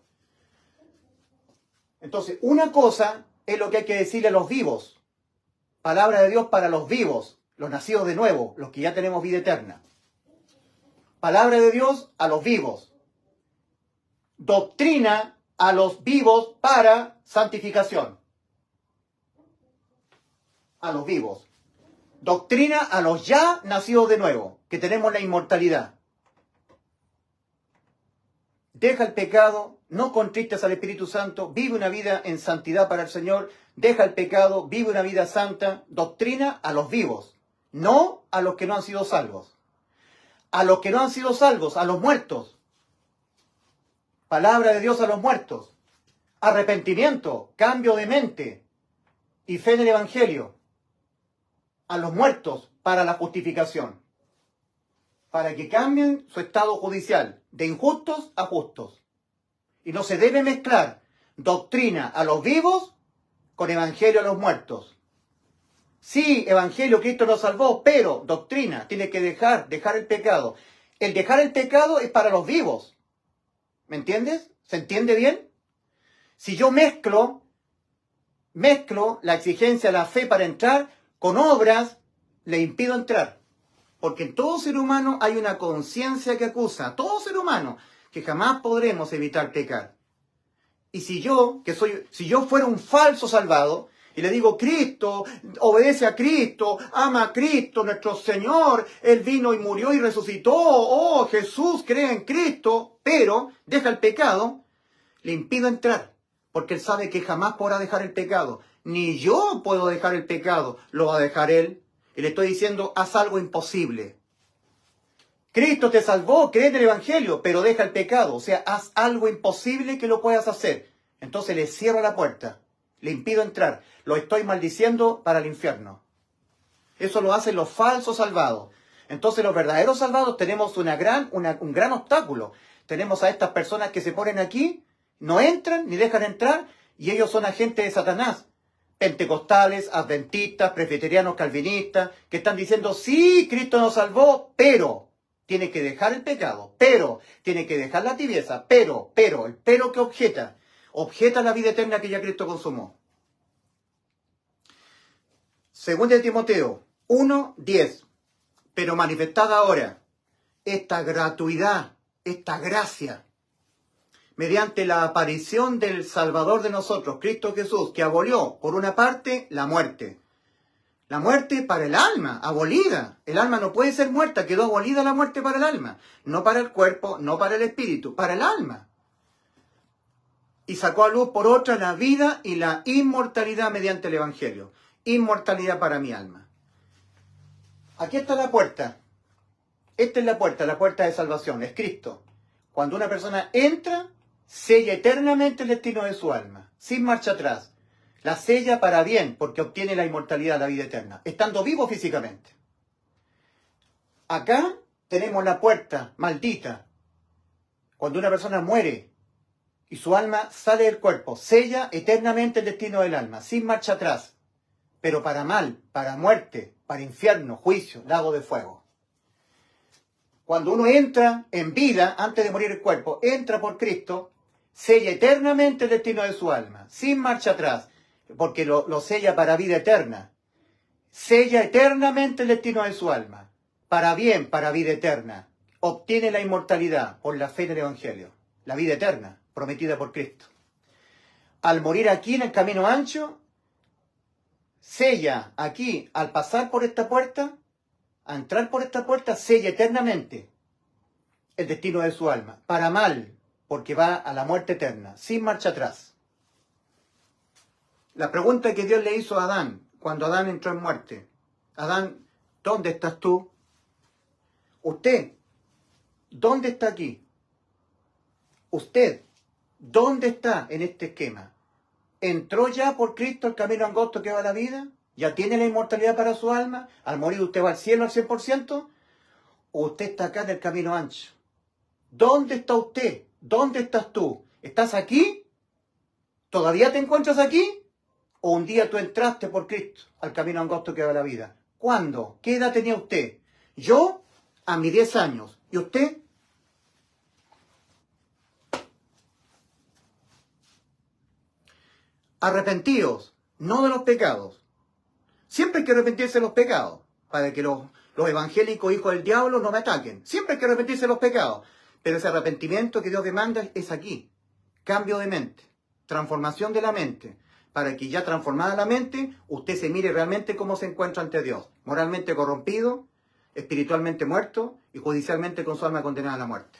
Entonces, una cosa es lo que hay que decirle a los vivos. Palabra de Dios para los vivos, los nacidos de nuevo, los que ya tenemos vida eterna. Palabra de Dios a los vivos. Doctrina a los vivos para santificación. A los vivos. Doctrina a los ya nacidos de nuevo, que tenemos la inmortalidad. Deja el pecado, no contristes al Espíritu Santo, vive una vida en santidad para el Señor, deja el pecado, vive una vida santa, doctrina a los vivos, no a los que no han sido salvos. A los que no han sido salvos, a los muertos. Palabra de Dios a los muertos. Arrepentimiento, cambio de mente y fe en el Evangelio. A los muertos para la justificación. Para que cambien su estado judicial, de injustos a justos. Y no se debe mezclar doctrina a los vivos con evangelio a los muertos. Sí, evangelio, Cristo nos salvó, pero doctrina, tiene que dejar el pecado. El dejar el pecado es para los vivos. ¿Me entiendes? ¿Se entiende bien? Si yo mezclo la exigencia de la fe para entrar con obras, le impido entrar. Porque en todo ser humano hay una conciencia que acusa, a todo ser humano, que jamás podremos evitar pecar. Y si yo fuera un falso salvado, y le digo, Cristo, obedece a Cristo, ama a Cristo, nuestro Señor, Él vino y murió y resucitó, oh, Jesús cree en Cristo, pero deja el pecado, le impido entrar, porque Él sabe que jamás podrá dejar el pecado. Ni yo puedo dejar el pecado, lo va a dejar Él. Y le estoy diciendo, haz algo imposible. Cristo te salvó, cree en el Evangelio, pero deja el pecado. O sea, haz algo imposible que lo puedas hacer. Entonces le cierro la puerta, le impido entrar. Lo estoy maldiciendo para el infierno. Eso lo hacen los falsos salvados. Entonces los verdaderos salvados tenemos un gran obstáculo. Tenemos a estas personas que se ponen aquí, no entran ni dejan entrar, y ellos son agentes de Satanás. Pentecostales, adventistas, presbiterianos, calvinistas, que están diciendo, sí, Cristo nos salvó, pero tiene que dejar el pecado, pero tiene que dejar la tibieza, pero el pero que objeta la vida eterna que ya Cristo consumó. Segunda de Timoteo 1:10. Pero manifestada ahora esta gratuidad, esta gracia, mediante la aparición del Salvador de nosotros, Cristo Jesús, que abolió, por una parte, la muerte. La muerte para el alma, abolida. El alma no puede ser muerta, quedó abolida la muerte para el alma. No para el cuerpo, no para el espíritu, para el alma. Y sacó a luz por otra la vida y la inmortalidad mediante el Evangelio. Inmortalidad para mi alma. Aquí está la puerta. Esta es la puerta de salvación, es Cristo. Cuando una persona entra, sella eternamente el destino de su alma, sin marcha atrás. La sella para bien, porque obtiene la inmortalidad, la vida eterna, estando vivo físicamente. Acá tenemos la puerta maldita. Cuando una persona muere y su alma sale del cuerpo, sella eternamente el destino del alma, sin marcha atrás, pero para mal, para muerte, para infierno, juicio, lago de fuego. Cuando uno entra en vida, antes de morir el cuerpo, entra por Cristo, sella eternamente el destino de su alma, sin marcha atrás, porque lo sella para vida eterna. Sella eternamente el destino de su alma, para bien, para vida eterna. Obtiene la inmortalidad por la fe en el Evangelio, la vida eterna, prometida por Cristo. Al morir aquí en el camino ancho, sella aquí, al pasar por esta puerta, a entrar por esta puerta, sella eternamente el destino de su alma, para mal, porque va a la muerte eterna, sin marcha atrás. La pregunta que Dios le hizo a Adán, cuando Adán entró en muerte: Adán, ¿dónde estás tú? Usted, ¿dónde está aquí? Usted, ¿dónde está en este esquema? ¿Entró ya por Cristo el camino angosto que va a la vida? ¿Ya tiene la inmortalidad para su alma? ¿Al morir usted va al cielo al 100%? ¿O usted está acá en el camino ancho? ¿Dónde está usted? ¿Dónde estás tú? ¿Estás aquí? ¿Todavía te encuentras aquí? ¿O un día tú entraste por Cristo al camino angosto que va a la vida? ¿Cuándo? ¿Qué edad tenía usted? Yo, a mis 10 años. ¿Y usted? Arrepentíos, no de los pecados. Siempre hay que arrepentirse de los pecados, para que los evangélicos hijos del diablo no me ataquen. Siempre hay que arrepentirse de los pecados. Pero ese arrepentimiento que Dios demanda es aquí. Cambio de mente, transformación de la mente, para que ya transformada la mente, usted se mire realmente cómo se encuentra ante Dios. Moralmente corrompido, espiritualmente muerto y judicialmente con su alma condenada a la muerte.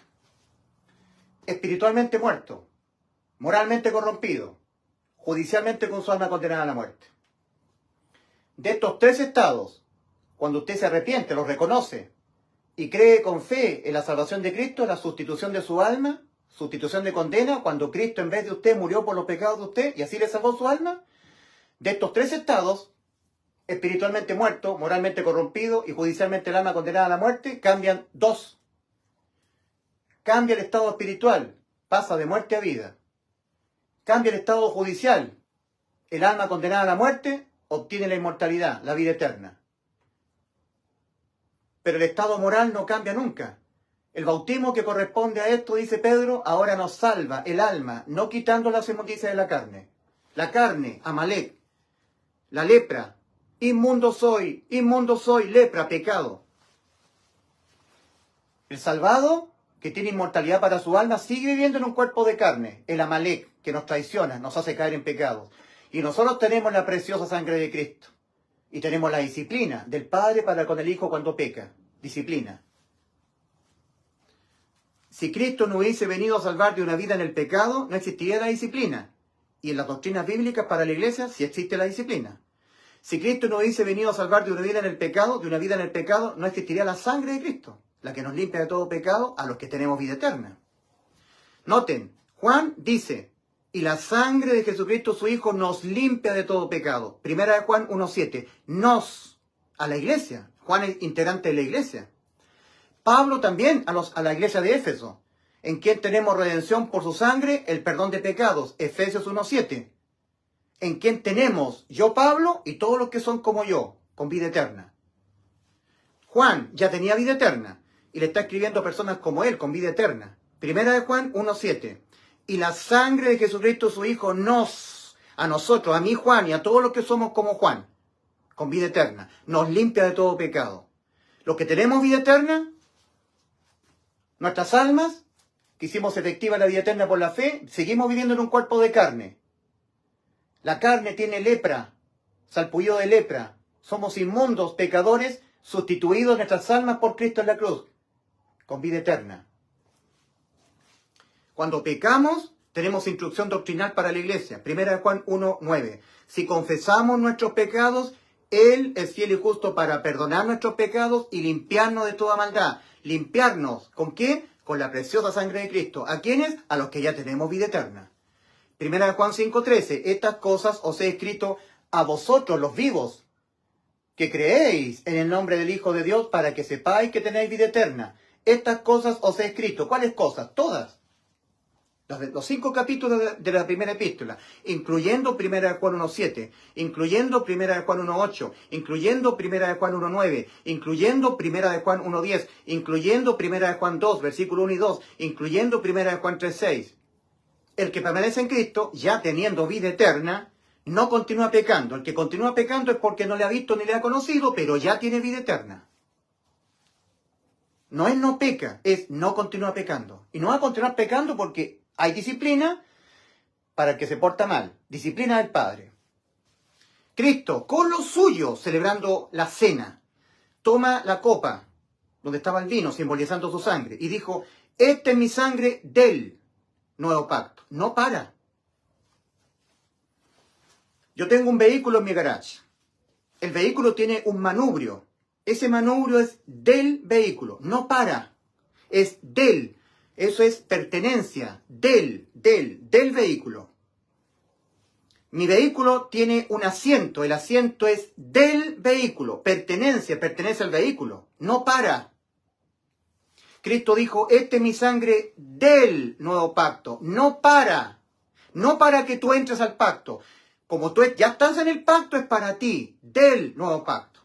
Espiritualmente muerto, moralmente corrompido, judicialmente con su alma condenada a la muerte. De estos tres estados, cuando usted se arrepiente, los reconoce y cree con fe en la salvación de Cristo, la sustitución de su alma, sustitución de condena, cuando Cristo en vez de usted murió por los pecados de usted y así le salvó su alma, de estos tres estados, espiritualmente muerto, moralmente corrompido y judicialmente el alma condenada a la muerte, cambian dos. Cambia el estado espiritual, pasa de muerte a vida. Cambia el estado judicial, el alma condenada a la muerte obtiene la inmortalidad, la vida eterna. Pero el estado moral no cambia nunca. El bautismo que corresponde a esto, dice Pedro, ahora nos salva el alma, no quitando las inmundicias de la carne. La carne, Amalek, la lepra, inmundo soy, lepra, pecado. El salvado, que tiene inmortalidad para su alma, sigue viviendo en un cuerpo de carne, el Amalek, que nos traiciona, nos hace caer en pecados. Y nosotros tenemos la preciosa sangre de Cristo. Y tenemos la disciplina del Padre para con el Hijo cuando peca. Disciplina. Si Cristo no hubiese venido a salvar de una vida en el pecado, no existiría la disciplina. Y en las doctrinas bíblicas para la iglesia sí existe la disciplina. Si Cristo no hubiese venido a salvar de una vida en el pecado, no existiría la sangre de Cristo, la que nos limpia de todo pecado a los que tenemos vida eterna. Noten, Juan dice: y la sangre de Jesucristo su Hijo nos limpia de todo pecado. Primera de Juan 1:7. Nos, a la iglesia. Juan es integrante de la iglesia. Pablo también a la iglesia de Éfeso, en quien tenemos redención por su sangre, el perdón de pecados. Efesios 1:7. En quien tenemos, yo Pablo y todos los que son como yo, con vida eterna. Juan ya tenía vida eterna y le está escribiendo a personas como él, con vida eterna. Primera de Juan 1:7. Y la sangre de Jesucristo su Hijo a nosotros, a mí Juan y a todos los que somos como Juan, con vida eterna. Nos limpia de todo pecado. Los que tenemos vida eterna, nuestras almas, que hicimos efectiva la vida eterna por la fe, seguimos viviendo en un cuerpo de carne. La carne tiene lepra, salpullido de lepra. Somos inmundos, pecadores, sustituidos nuestras almas por Cristo en la cruz, con vida eterna. Cuando pecamos, tenemos instrucción doctrinal para la iglesia. 1 Juan 1:9. Si confesamos nuestros pecados, Él es fiel y justo para perdonar nuestros pecados y limpiarnos de toda maldad. Limpiarnos, ¿con qué? Con la preciosa sangre de Cristo. ¿A quiénes? A los que ya tenemos vida eterna. 1 Juan 5:13. Estas cosas os he escrito a vosotros, los vivos, que creéis en el nombre del Hijo de Dios, para que sepáis que tenéis vida eterna. Estas cosas os he escrito. ¿Cuáles cosas? Todas. Los 5 capítulos de la primera epístola, incluyendo 1 Juan 1:7, incluyendo 1 Juan 1:8, incluyendo 1 Juan 1:9, incluyendo 1 Juan 1:10, incluyendo 1 Juan 2, versículo 1 y 2, incluyendo 1 Juan 3:6. El que permanece en Cristo, ya teniendo vida eterna, no continúa pecando. El que continúa pecando es porque no le ha visto ni le ha conocido, pero ya tiene vida eterna. No es no peca, es no continúa pecando. Y no va a continuar pecando porque hay disciplina para el que se porta mal. Disciplina del Padre. Cristo, con los suyos, celebrando la cena, toma la copa donde estaba el vino, simbolizando su sangre, y dijo, esta es mi sangre del nuevo pacto. No para. Yo tengo un vehículo en mi garage. El vehículo tiene un manubrio. Ese manubrio es del vehículo. No para. Es del. Eso es pertenencia. Del vehículo. Mi vehículo tiene un asiento. El asiento es del vehículo. Pertenece al vehículo. No para. Cristo dijo, esta es mi sangre del nuevo pacto. No para. No para que tú entres al pacto. Como tú ya estás en el pacto, es para ti, del nuevo pacto.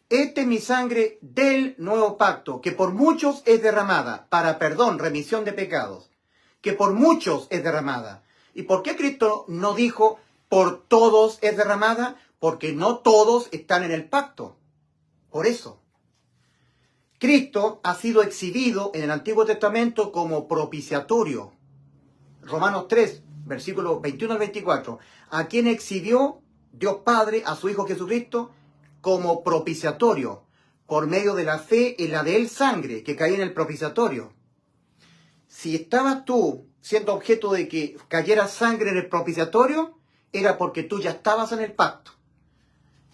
Esta es mi sangre del nuevo pacto, que por muchos es derramada, para perdón, remisión de pecados. Que por muchos es derramada. ¿Y por qué Cristo no dijo, por todos es derramada? Porque no todos están en el pacto. Por eso. Cristo ha sido exhibido en el Antiguo Testamento como propiciatorio. Romanos 3. Versículos 21 al 24, a quien exhibió Dios Padre a su Hijo Jesucristo como propiciatorio, por medio de la fe en la de él sangre que caía en el propiciatorio. Si estabas tú siendo objeto de que cayera sangre en el propiciatorio, era porque tú ya estabas en el pacto.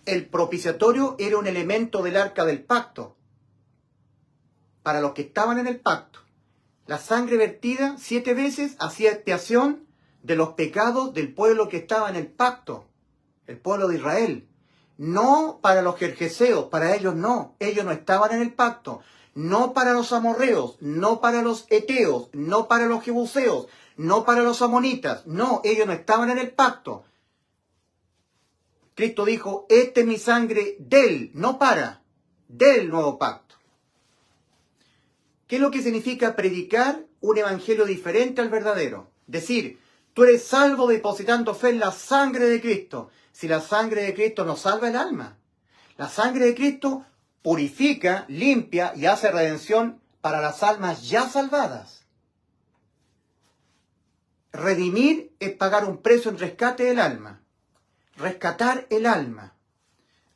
El propiciatorio era un elemento del arca del pacto, para los que estaban en el pacto. La sangre vertida 7 veces hacía expiación de los pecados del pueblo que estaba en el pacto, el pueblo de Israel. No para los jerjeseos, para ellos no estaban en el pacto. No para los amorreos, no para los eteos, no para los jebuseos, no para los amonitas, no, ellos no estaban en el pacto. Cristo dijo, esta es mi sangre del nuevo pacto. ¿Qué es lo que significa predicar un evangelio diferente al verdadero? Decir, tú eres salvo depositando fe en la sangre de Cristo. Si la sangre de Cristo no salva el alma. La sangre de Cristo purifica, limpia y hace redención para las almas ya salvadas. Redimir es pagar un precio en rescate del alma. Rescatar el alma.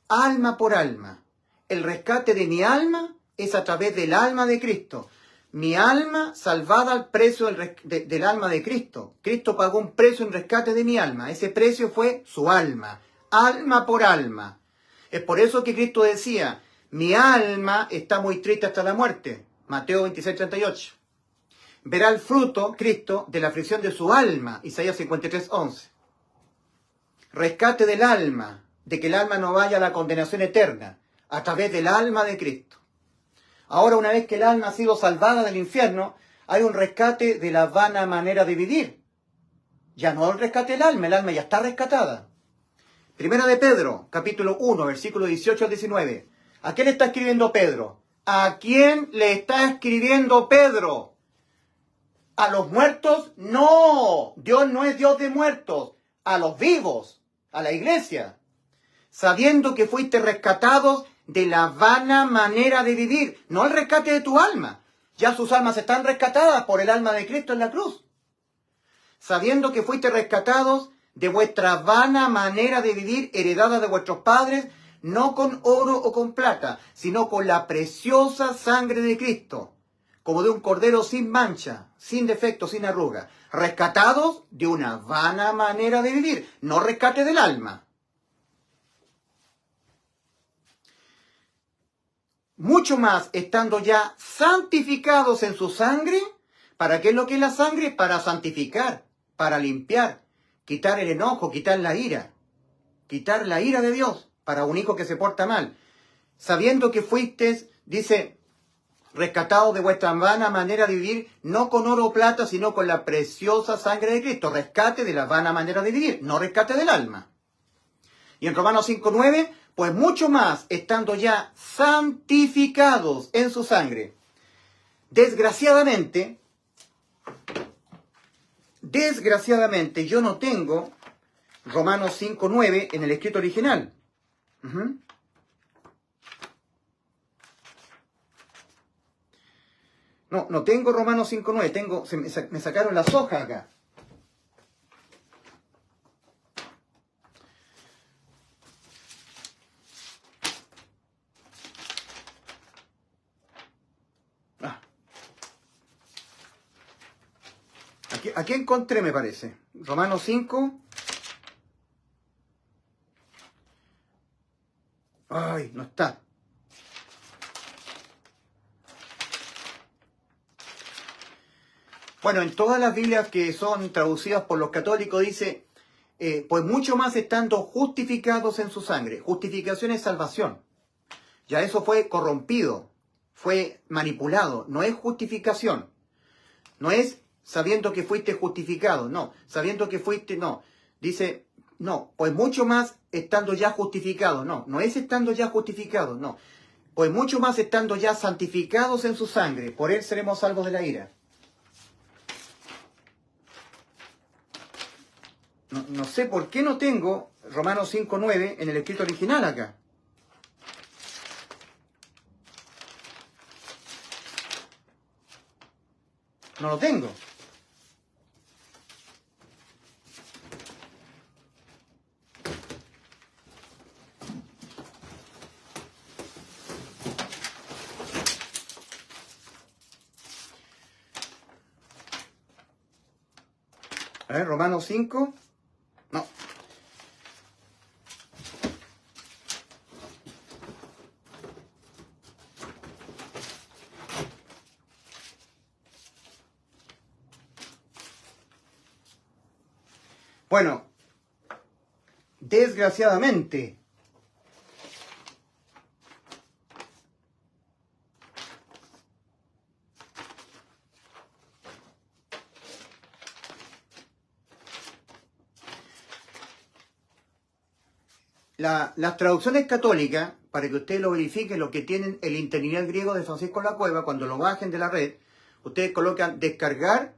Alma por alma. El rescate de mi alma es a través del alma de Cristo. Mi alma salvada al precio del alma de Cristo. Cristo pagó un precio en rescate de mi alma. Ese precio fue su alma. Alma por alma. Es por eso que Cristo decía, mi alma está muy triste hasta la muerte. Mateo 26:38. Verá el fruto, Cristo, de la aflicción de su alma. Isaías 53:11. Rescate del alma, de que el alma no vaya a la condenación eterna, a través del alma de Cristo. Ahora, una vez que el alma ha sido salvada del infierno, hay un rescate de la vana manera de vivir. Ya no el rescate del alma, el alma ya está rescatada. Primera de Pedro, capítulo 1, versículo 18 al 19. ¿A quién le está escribiendo Pedro? ¿A quién le está escribiendo Pedro? ¿A los muertos? No, Dios no es Dios de muertos. A los vivos, a la iglesia. sabiendo que fuiste rescatados de la vana manera de vivir, no el rescate de tu alma. Ya sus almas están rescatadas por el alma de Cristo en la cruz. Sabiendo que fuiste rescatados de vuestra vana manera de vivir heredada de vuestros padres, no con oro o con plata, sino con la preciosa sangre de Cristo, como de un cordero sin mancha, sin defecto, sin arruga, rescatados de una vana manera de vivir, no rescate del alma. Mucho más estando ya santificados en su sangre. ¿Para qué es lo que es la sangre? Para santificar, para limpiar, quitar el enojo, quitar la ira de Dios para un hijo que se porta mal. Sabiendo que fuisteis, dice, rescatados de vuestra vana manera de vivir, no con oro o plata, sino con la preciosa sangre de Cristo. Rescate de la vana manera de vivir, no rescate del alma. Y en Romanos 5:9, pues mucho más, estando ya santificados en su sangre. Desgraciadamente, yo no tengo Romanos 5:9 en el escrito original. No tengo Romanos 5:9, me sacaron las hojas acá. Aquí encontré, me parece. Romanos 5. Ay, no está. Bueno, en todas las Biblias que son traducidas por los católicos dice, pues mucho más estando justificados en su sangre. Justificación es salvación. Ya eso fue corrompido, fue manipulado. No es justificación. No es sabiendo que fuiste justificado, no. Sabiendo que fuiste, no. Dice, no, pues mucho más estando ya justificado, no. No es estando ya justificado, no. Pues mucho más estando ya santificados en su sangre, por él seremos salvos de la ira. No sé por qué no tengo Romanos 5:9 en el escrito original acá. No lo tengo. A ver, Romanos 5. No. Bueno, desgraciadamente, las traducciones católicas, para que ustedes lo verifiquen, lo que tienen el interlineal griego de Francisco La Cueva, cuando lo bajen de la red, ustedes colocan descargar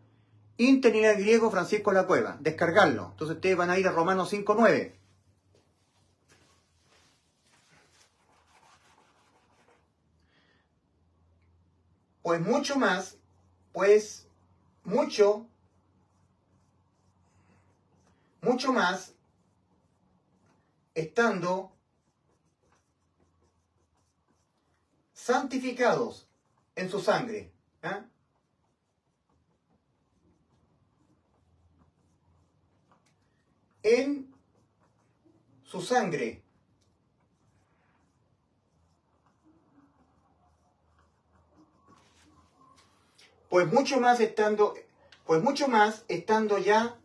interlineal griego Francisco La Cueva, descargarlo. Entonces ustedes van a ir a Romanos 5:9. Pues mucho más, mucho más, estando santificados en su sangre. ¿Eh? En su sangre. Pues mucho más estando ya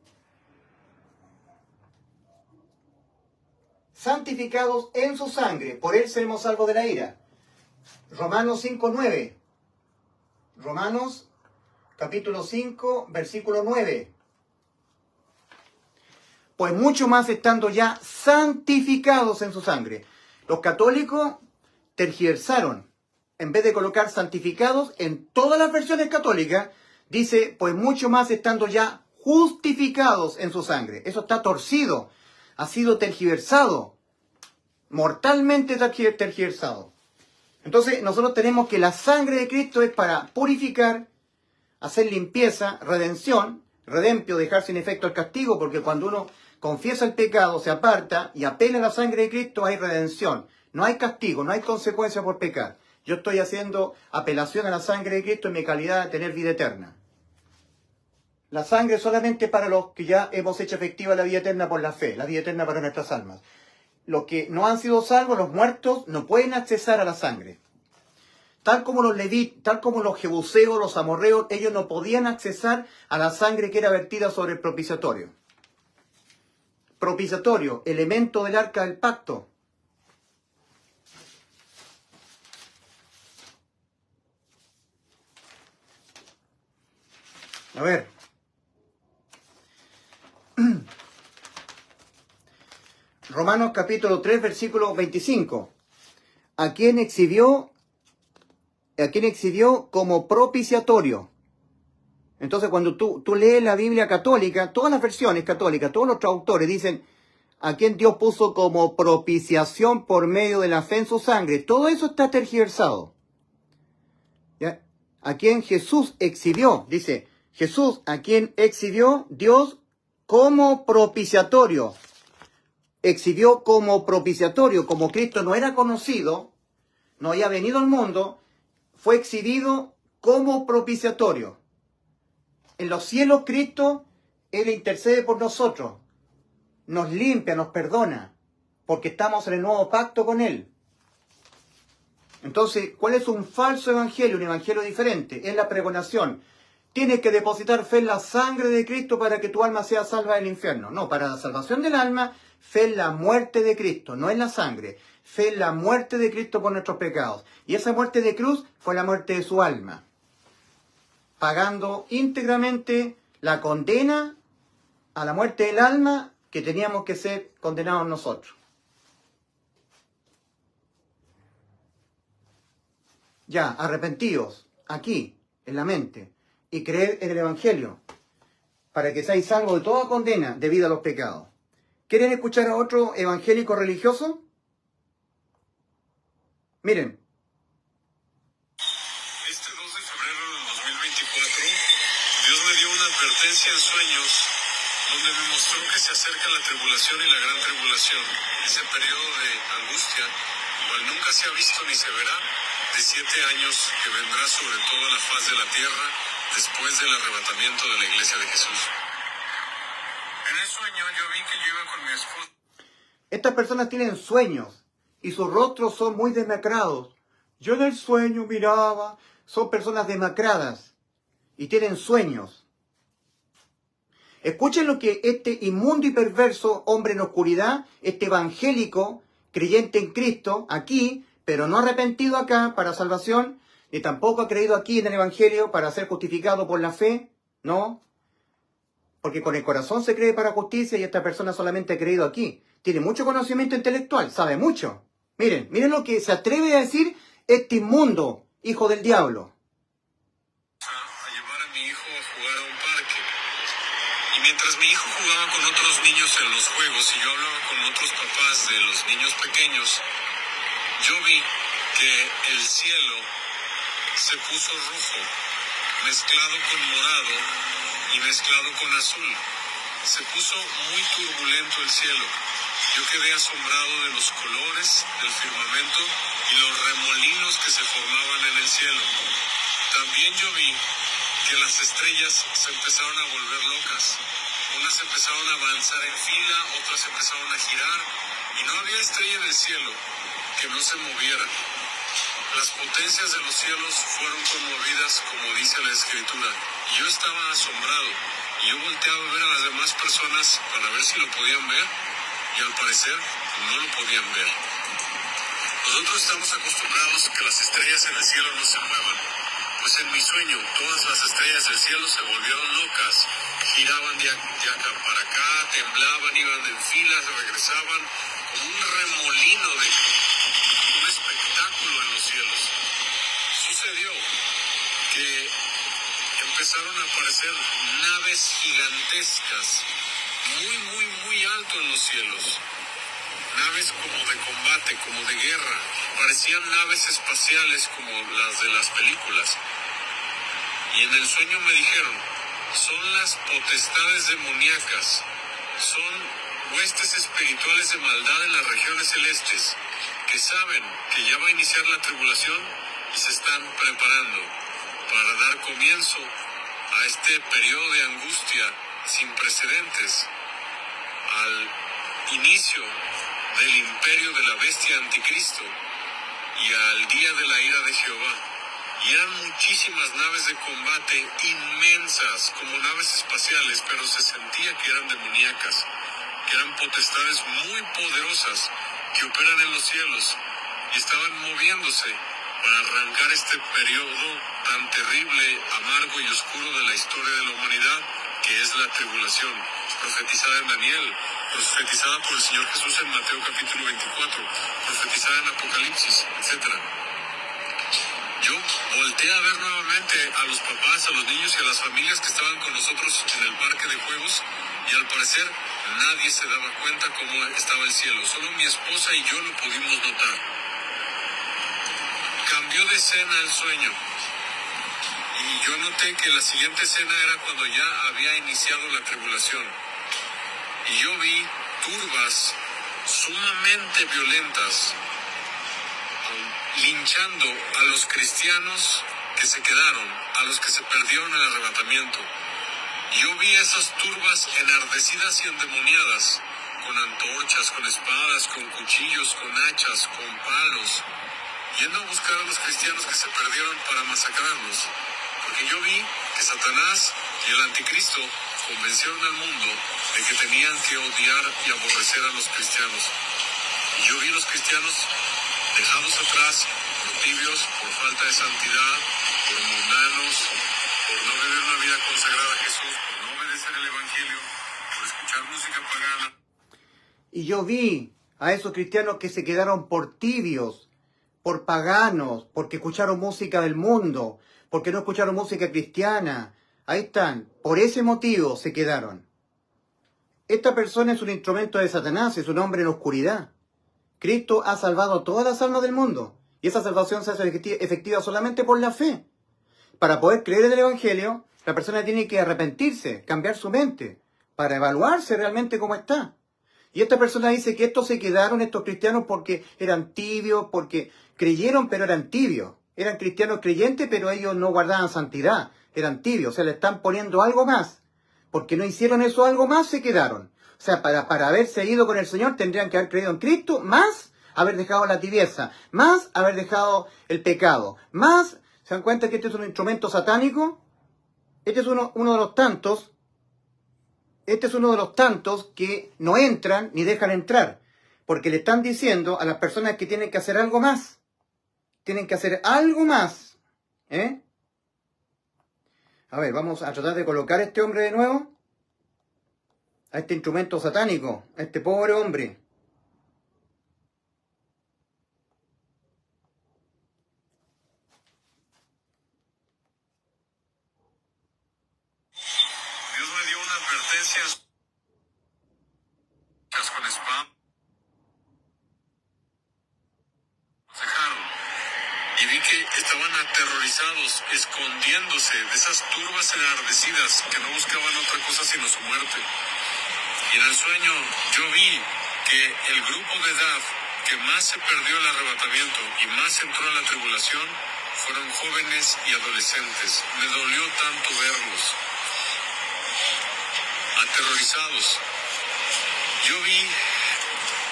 santificados en su sangre, por él seremos salvos de la ira. Romanos 5:9. Romanos capítulo 5, versículo 9. Pues mucho más estando ya santificados en su sangre. Los católicos tergiversaron. En vez de colocar santificados, en todas las versiones católicas, dice, pues mucho más estando ya justificados en su sangre. Eso está torcido, ha sido tergiversado. mortalmente tergiversado. Entonces nosotros tenemos que la sangre de Cristo es para purificar, hacer limpieza, redención, redempio, dejar sin efecto el castigo, porque cuando uno confiesa el pecado, se aparta y apela a la sangre de Cristo, hay redención. No hay castigo, no hay consecuencia por pecar. Yo estoy haciendo apelación a la sangre de Cristo en mi calidad de tener vida eterna. La sangre solamente para los que ya hemos hecho efectiva la vida eterna por la fe, la vida eterna para nuestras almas. Los que no han sido salvos, los muertos, no pueden accesar a la sangre. Tal como los levitas, tal como los jebuseos, los amorreos, ellos no podían accesar a la sangre que era vertida sobre el propiciatorio. Propiciatorio, elemento del arca del pacto. A ver. Romanos capítulo 3, versículo 25. ¿A quién exhibió como propiciatorio? Entonces cuando tú lees la Biblia católica, todas las versiones católicas, todos los traductores dicen a quien Dios puso como propiciación por medio de la fe en su sangre. Todo eso está tergiversado. ¿Ya? A quien Jesús exhibió, dice Jesús, a quien exhibió Dios como propiciatorio. Exhibió como propiciatorio, como Cristo no era conocido, no había venido al mundo, fue exhibido como propiciatorio. En los cielos Cristo, Él intercede por nosotros, nos limpia, nos perdona, porque estamos en el nuevo pacto con Él. Entonces, ¿cuál es un falso evangelio? Un evangelio diferente, es la pregonación. Tienes que depositar fe en la sangre de Cristo para que tu alma sea salva del infierno. No, para la salvación del alma, fe en la muerte de Cristo, no en la sangre. Fe en la muerte de Cristo por nuestros pecados. Y esa muerte de cruz fue la muerte de su alma, pagando íntegramente la condena a la muerte del alma que teníamos que ser condenados nosotros. Ya, arrepentidos, aquí, en la mente, y creer en el Evangelio, para que seáis salvos de toda condena debido a los pecados. ¿Quieren escuchar a otro evangélico religioso? Miren. Este 2 de febrero del 2024, Dios me dio una advertencia en sueños donde me mostró que se acerca la tribulación y la gran tribulación, ese periodo de angustia, cual nunca se ha visto ni se verá, de 7 años que vendrá sobre toda la faz de la tierra después del arrebatamiento de la iglesia de Jesús. En el sueño yo vi que yo iba con mi esposa. Estas personas tienen sueños y sus rostros son muy demacrados. Yo en el sueño miraba, son personas demacradas y tienen sueños. Escuchen lo que este inmundo y perverso hombre en oscuridad, este evangélico, creyente en Cristo, aquí, pero no arrepentido acá para salvación, ni tampoco ha creído aquí en el Evangelio para ser justificado por la fe, no. Porque con el corazón se cree para justicia y esta persona solamente ha creído aquí. Tiene mucho conocimiento intelectual, sabe mucho. Miren lo que se atreve a decir este inmundo, hijo del diablo. A llevar a mi hijo a jugar a un parque. Y mientras mi hijo jugaba con otros niños en los juegos y yo hablaba con otros papás de los niños pequeños, yo vi que el cielo se puso rojo, mezclado con morado y mezclado con azul. Se puso muy turbulento el cielo. Yo quedé asombrado de los colores del firmamento y los remolinos que se formaban en el cielo. También yo vi que las estrellas se empezaron a volver locas. Unas empezaron a avanzar en fila, otras empezaron a girar, y no había estrella en el cielo que no se moviera. Las potencias de los cielos fueron conmovidas, como dice la Escritura. Y yo estaba asombrado, y yo volteaba a ver a las demás personas para ver si lo podían ver, y al parecer no lo podían ver. Nosotros estamos acostumbrados a que las estrellas en el cielo no se muevan. Pues en mi sueño, todas las estrellas del cielo se volvieron locas, giraban de acá para acá, temblaban, iban en filas, regresaban, como un remolino de un espectáculo en los cielos. Sucedió que empezaron a aparecer naves gigantescas, muy alto en los cielos. naves como de combate, como de guerra. Parecían naves espaciales como las de las películas. Y en el sueño me dijeron, son las potestades demoníacas, son huestes espirituales de maldad en las regiones celestes, que saben que ya va a iniciar la tribulación y se están preparando para dar comienzo a este periodo de angustia sin precedentes, al inicio del imperio de la bestia anticristo y al día de la ira de Jehová. Y eran muchísimas naves de combate inmensas, como naves espaciales, pero se sentía que eran demoníacas, que eran potestades muy poderosas que operan en los cielos y estaban moviéndose para arrancar este periodo tan terrible, amargo y oscuro de la historia de la humanidad, que es la tribulación, profetizada en Daniel, profetizada por el Señor Jesús en Mateo capítulo 24, profetizada en Apocalipsis, etc. Yo volteé a ver nuevamente a los papás, a los niños y a las familias que estaban con nosotros en el parque de juegos, y al parecer nadie se daba cuenta cómo estaba el cielo. Solo mi esposa y yo lo pudimos notar. Cambió de escena el sueño, y yo noté que la siguiente escena era cuando ya había iniciado la tribulación. Y yo vi turbas sumamente violentas, linchando a los cristianos que se quedaron, a los que se perdieron en el arrebatamiento. Yo vi esas turbas enardecidas y endemoniadas, con antorchas, con espadas, con cuchillos, con hachas, con palos, yendo a buscar a los cristianos que se perdieron para masacrarlos. Porque yo vi que Satanás y el anticristo convencieron al mundo de que tenían que odiar y aborrecer a los cristianos. Y yo vi a los cristianos dejados atrás, por tibios, por falta de santidad, por mundanos, por no vivir una vida consagrada a Jesús, por no obedecer el Evangelio, por escuchar música pagana. Y yo vi a esos cristianos que se quedaron por tibios, por paganos, porque escucharon música del mundo, porque no escucharon música cristiana. Ahí están, por ese motivo se quedaron. Esta persona es un instrumento de Satanás, es un hombre en oscuridad. Cristo ha salvado a todas las almas del mundo, y esa salvación se hace efectiva solamente por la fe. Para poder creer en el Evangelio, la persona tiene que arrepentirse, cambiar su mente, para evaluarse realmente cómo está. Y esta persona dice que estos se quedaron, estos cristianos, porque eran tibios, porque creyeron pero eran tibios. Eran cristianos creyentes, pero ellos no guardaban santidad, eran tibios, o sea, le están poniendo algo más. Porque no hicieron eso algo más, se quedaron. O sea, para haberse ido con el Señor tendrían que haber creído en Cristo, más haber dejado la tibieza, más haber dejado el pecado, más... ¿Se dan cuenta que este es un instrumento satánico? Este es uno de los tantos. Este es uno de los tantos que no entran ni dejan entrar. Porque le están diciendo a las personas que tienen que hacer algo más. Tienen que hacer algo más. A ver, vamos a tratar de colocar a este hombre de nuevo. A este instrumento satánico. A este pobre hombre. Dios me dio una advertencia con spam. Y vi que estaban aterrorizados, escondiéndose de esas turbas enardecidas que no buscaban otra cosa sino su muerte. Y en el sueño yo vi que el grupo de edad que más se perdió el arrebatamiento y más entró en la tribulación fueron jóvenes y adolescentes. Me dolió tanto verlos aterrorizados. Yo vi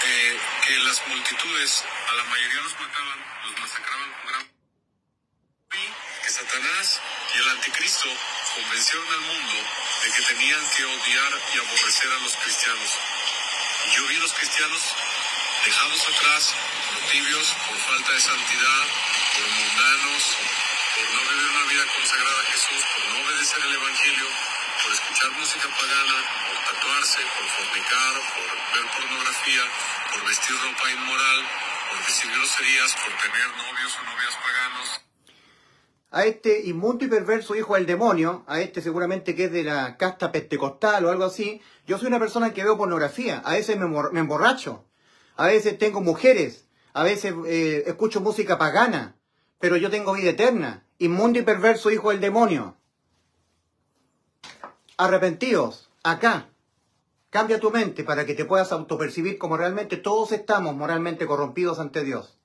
que las multitudes, a la mayoría los mataban, los masacraban con gran... Vi que Satanás y el anticristo convencieron al mundo de que tenían que odiar y aborrecer a los cristianos. Y yo vi a los cristianos dejados atrás, por tibios, por falta de santidad, por mundanos, por no vivir una vida consagrada a Jesús, por no obedecer el Evangelio, por escuchar música pagana, por tatuarse, por fornicar, por ver pornografía, por vestir ropa inmoral, por decir groserías, por tener novios o novias paganos. A este inmundo y perverso hijo del demonio, a este seguramente que es de la casta pentecostal o algo así, yo soy una persona que veo pornografía, a veces me emborracho. a veces tengo mujeres, a veces escucho música pagana, pero yo tengo vida eterna, inmundo y perverso hijo del demonio. Arrepentidos, acá. Cambia tu mente para que te puedas autopercibir como realmente todos estamos moralmente corrompidos ante Dios.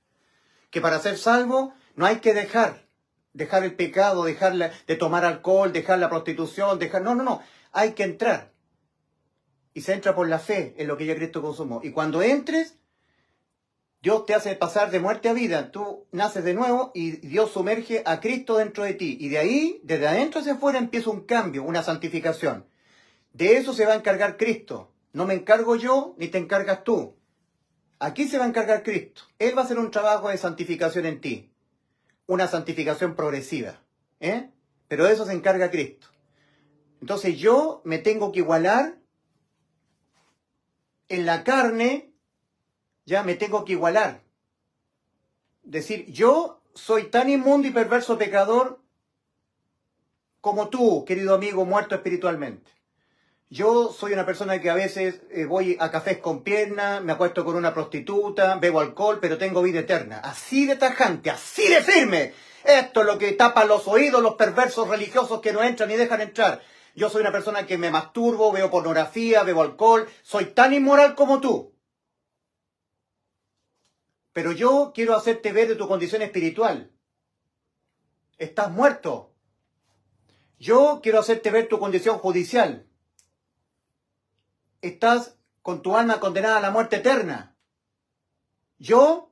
Que para ser salvo no hay que dejar el pecado, dejar de tomar alcohol, dejar la prostitución, no. Hay que entrar. Y se entra por la fe en lo que ya Cristo consumó. Y cuando entres, Dios te hace pasar de muerte a vida. Tú naces de nuevo y Dios sumerge a Cristo dentro de ti. Y de ahí, desde adentro hacia afuera, empieza un cambio, una santificación. De eso se va a encargar Cristo. No me encargo yo, ni te encargas tú. Aquí se va a encargar Cristo. Él va a hacer un trabajo de santificación en ti. Una santificación progresiva. Pero de eso se encarga Cristo. Entonces yo me tengo que igualar en la carne, ya me tengo que igualar. Decir, yo soy tan inmundo y perverso pecador como tú, querido amigo, muerto espiritualmente. Yo soy una persona que a veces voy a cafés con piernas, me acuesto con una prostituta, bebo alcohol, pero tengo vida eterna. Así de tajante, así de firme. Esto es lo que tapa los oídos los perversos religiosos que no entran ni dejan entrar. Yo soy una persona que me masturbo, veo pornografía, bebo alcohol. Soy tan inmoral como tú. Pero yo quiero hacerte ver de tu condición espiritual. Estás muerto. Yo quiero hacerte ver tu condición judicial. Estás con tu alma condenada a la muerte eterna. Yo,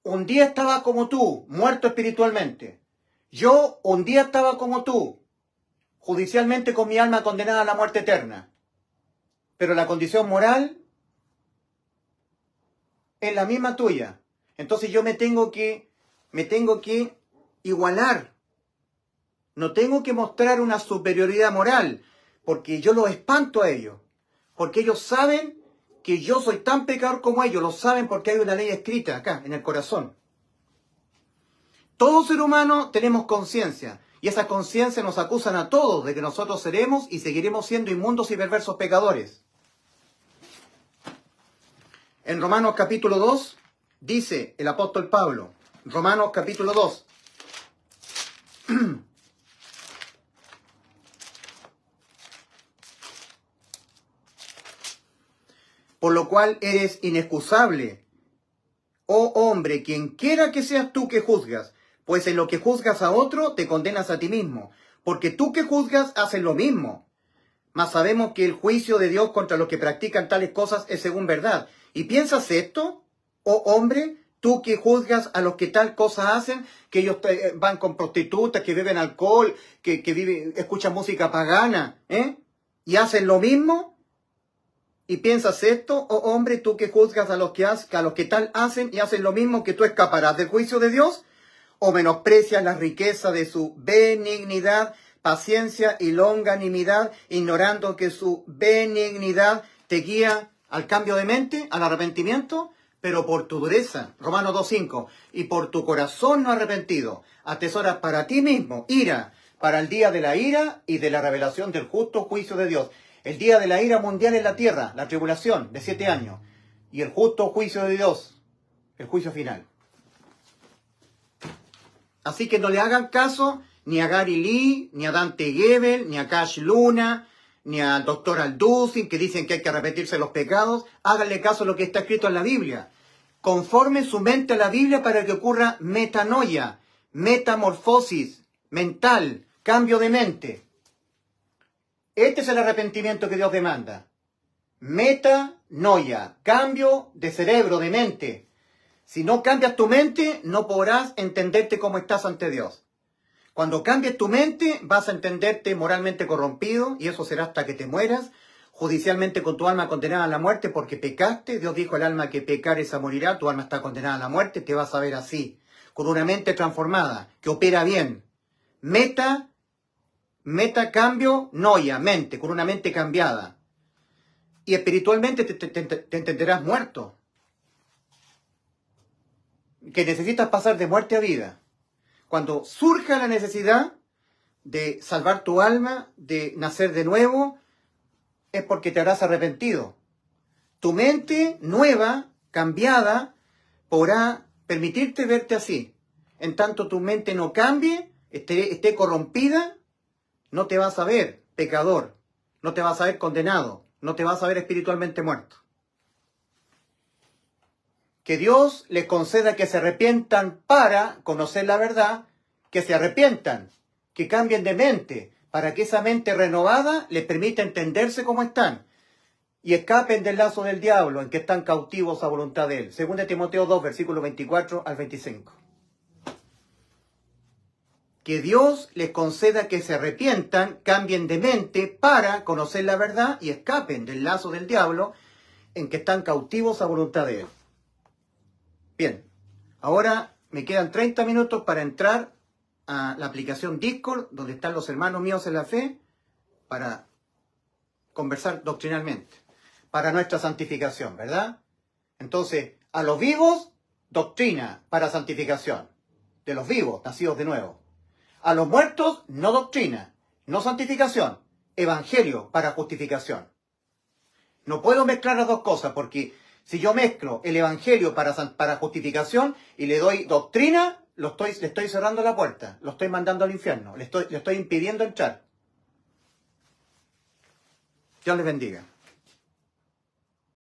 un día estaba como tú, muerto espiritualmente. Yo, un día estaba como tú, judicialmente con mi alma condenada a la muerte eterna. Pero la condición moral es la misma tuya. Entonces yo me tengo que igualar. No tengo que mostrar una superioridad moral, porque yo los espanto a ellos. Porque ellos saben que yo soy tan pecador como ellos. Lo saben porque hay una ley escrita acá, en el corazón. Todo ser humano tenemos conciencia. Y esa conciencia nos acusan a todos de que nosotros seremos y seguiremos siendo inmundos y perversos pecadores. En Romanos capítulo 2, dice el apóstol Pablo, Romanos capítulo 2, por lo cual eres inexcusable, oh hombre, quien quiera que seas tú que juzgas, pues en lo que juzgas a otro te condenas a ti mismo, porque tú que juzgas haces lo mismo. Mas sabemos que el juicio de Dios contra los que practican tales cosas es según verdad. ¿Y piensas esto, oh hombre, tú que juzgas a los que tal cosa hacen, que ellos van con prostitutas, que beben alcohol, que escuchan música pagana, y hacen lo mismo? ¿Y piensas esto, oh hombre, tú que juzgas a los que tal hacen y hacen lo mismo, que tú escaparás del juicio de Dios? ¿O menosprecias la riqueza de su benignidad, paciencia y longanimidad, ignorando que su benignidad te guía al cambio de mente, al arrepentimiento? Pero por tu dureza, Romanos 2:5, y por tu corazón no arrepentido, atesoras para ti mismo ira, para el día de la ira y de la revelación del justo juicio de Dios. El día de la ira mundial en la tierra, la tribulación de 7 años, y el justo juicio de Dios, el juicio final. Así que no le hagan caso ni a Gary Lee, ni a Dante Gebel, ni a Cash Luna, ni al doctor Alducin, que dicen que hay que arrepentirse de los pecados. Háganle caso a lo que está escrito en la Biblia. Conformen su mente a la Biblia para que ocurra metanoia, metamorfosis mental, cambio de mente. Este es el arrepentimiento que Dios demanda. Metanoia, cambio de cerebro, de mente. Si no cambias tu mente, no podrás entenderte cómo estás ante Dios. Cuando cambies tu mente, vas a entenderte moralmente corrompido, y eso será hasta que te mueras, judicialmente con tu alma condenada a la muerte porque pecaste. Dios dijo al alma que pecar esa morirá, tu alma está condenada a la muerte, te vas a ver así, con una mente transformada, que opera bien. Meta, cambio, noia, mente, con una mente cambiada. Y espiritualmente te entenderás muerto. Que necesitas pasar de muerte a vida. Cuando surja la necesidad de salvar tu alma, de nacer de nuevo, es porque te habrás arrepentido. Tu mente nueva, cambiada, podrá permitirte verte así. En tanto tu mente no cambie, esté corrompida, no te vas a ver pecador, no te vas a ver condenado, no te vas a ver espiritualmente muerto. Que Dios les conceda que se arrepientan para conocer la verdad, que se arrepientan, que cambien de mente, para que esa mente renovada les permita entenderse como están y escapen del lazo del diablo en que están cautivos a voluntad de él. 2 Timoteo 2, versículos 24 al 25. Que Dios les conceda que se arrepientan, cambien de mente para conocer la verdad y escapen del lazo del diablo en que están cautivos a voluntad de él. Bien, ahora me quedan 30 minutos para entrar a la aplicación Discord, donde están los hermanos míos en la fe, para conversar doctrinalmente, para nuestra santificación, ¿verdad? Entonces, a los vivos, doctrina para santificación, de los vivos, nacidos de nuevo. A los muertos, no doctrina, no santificación, evangelio para justificación. No puedo mezclar las dos cosas, porque si yo mezclo el evangelio para justificación y le doy doctrina, le estoy cerrando la puerta, lo estoy mandando al infierno, le estoy impidiendo entrar. Dios les bendiga.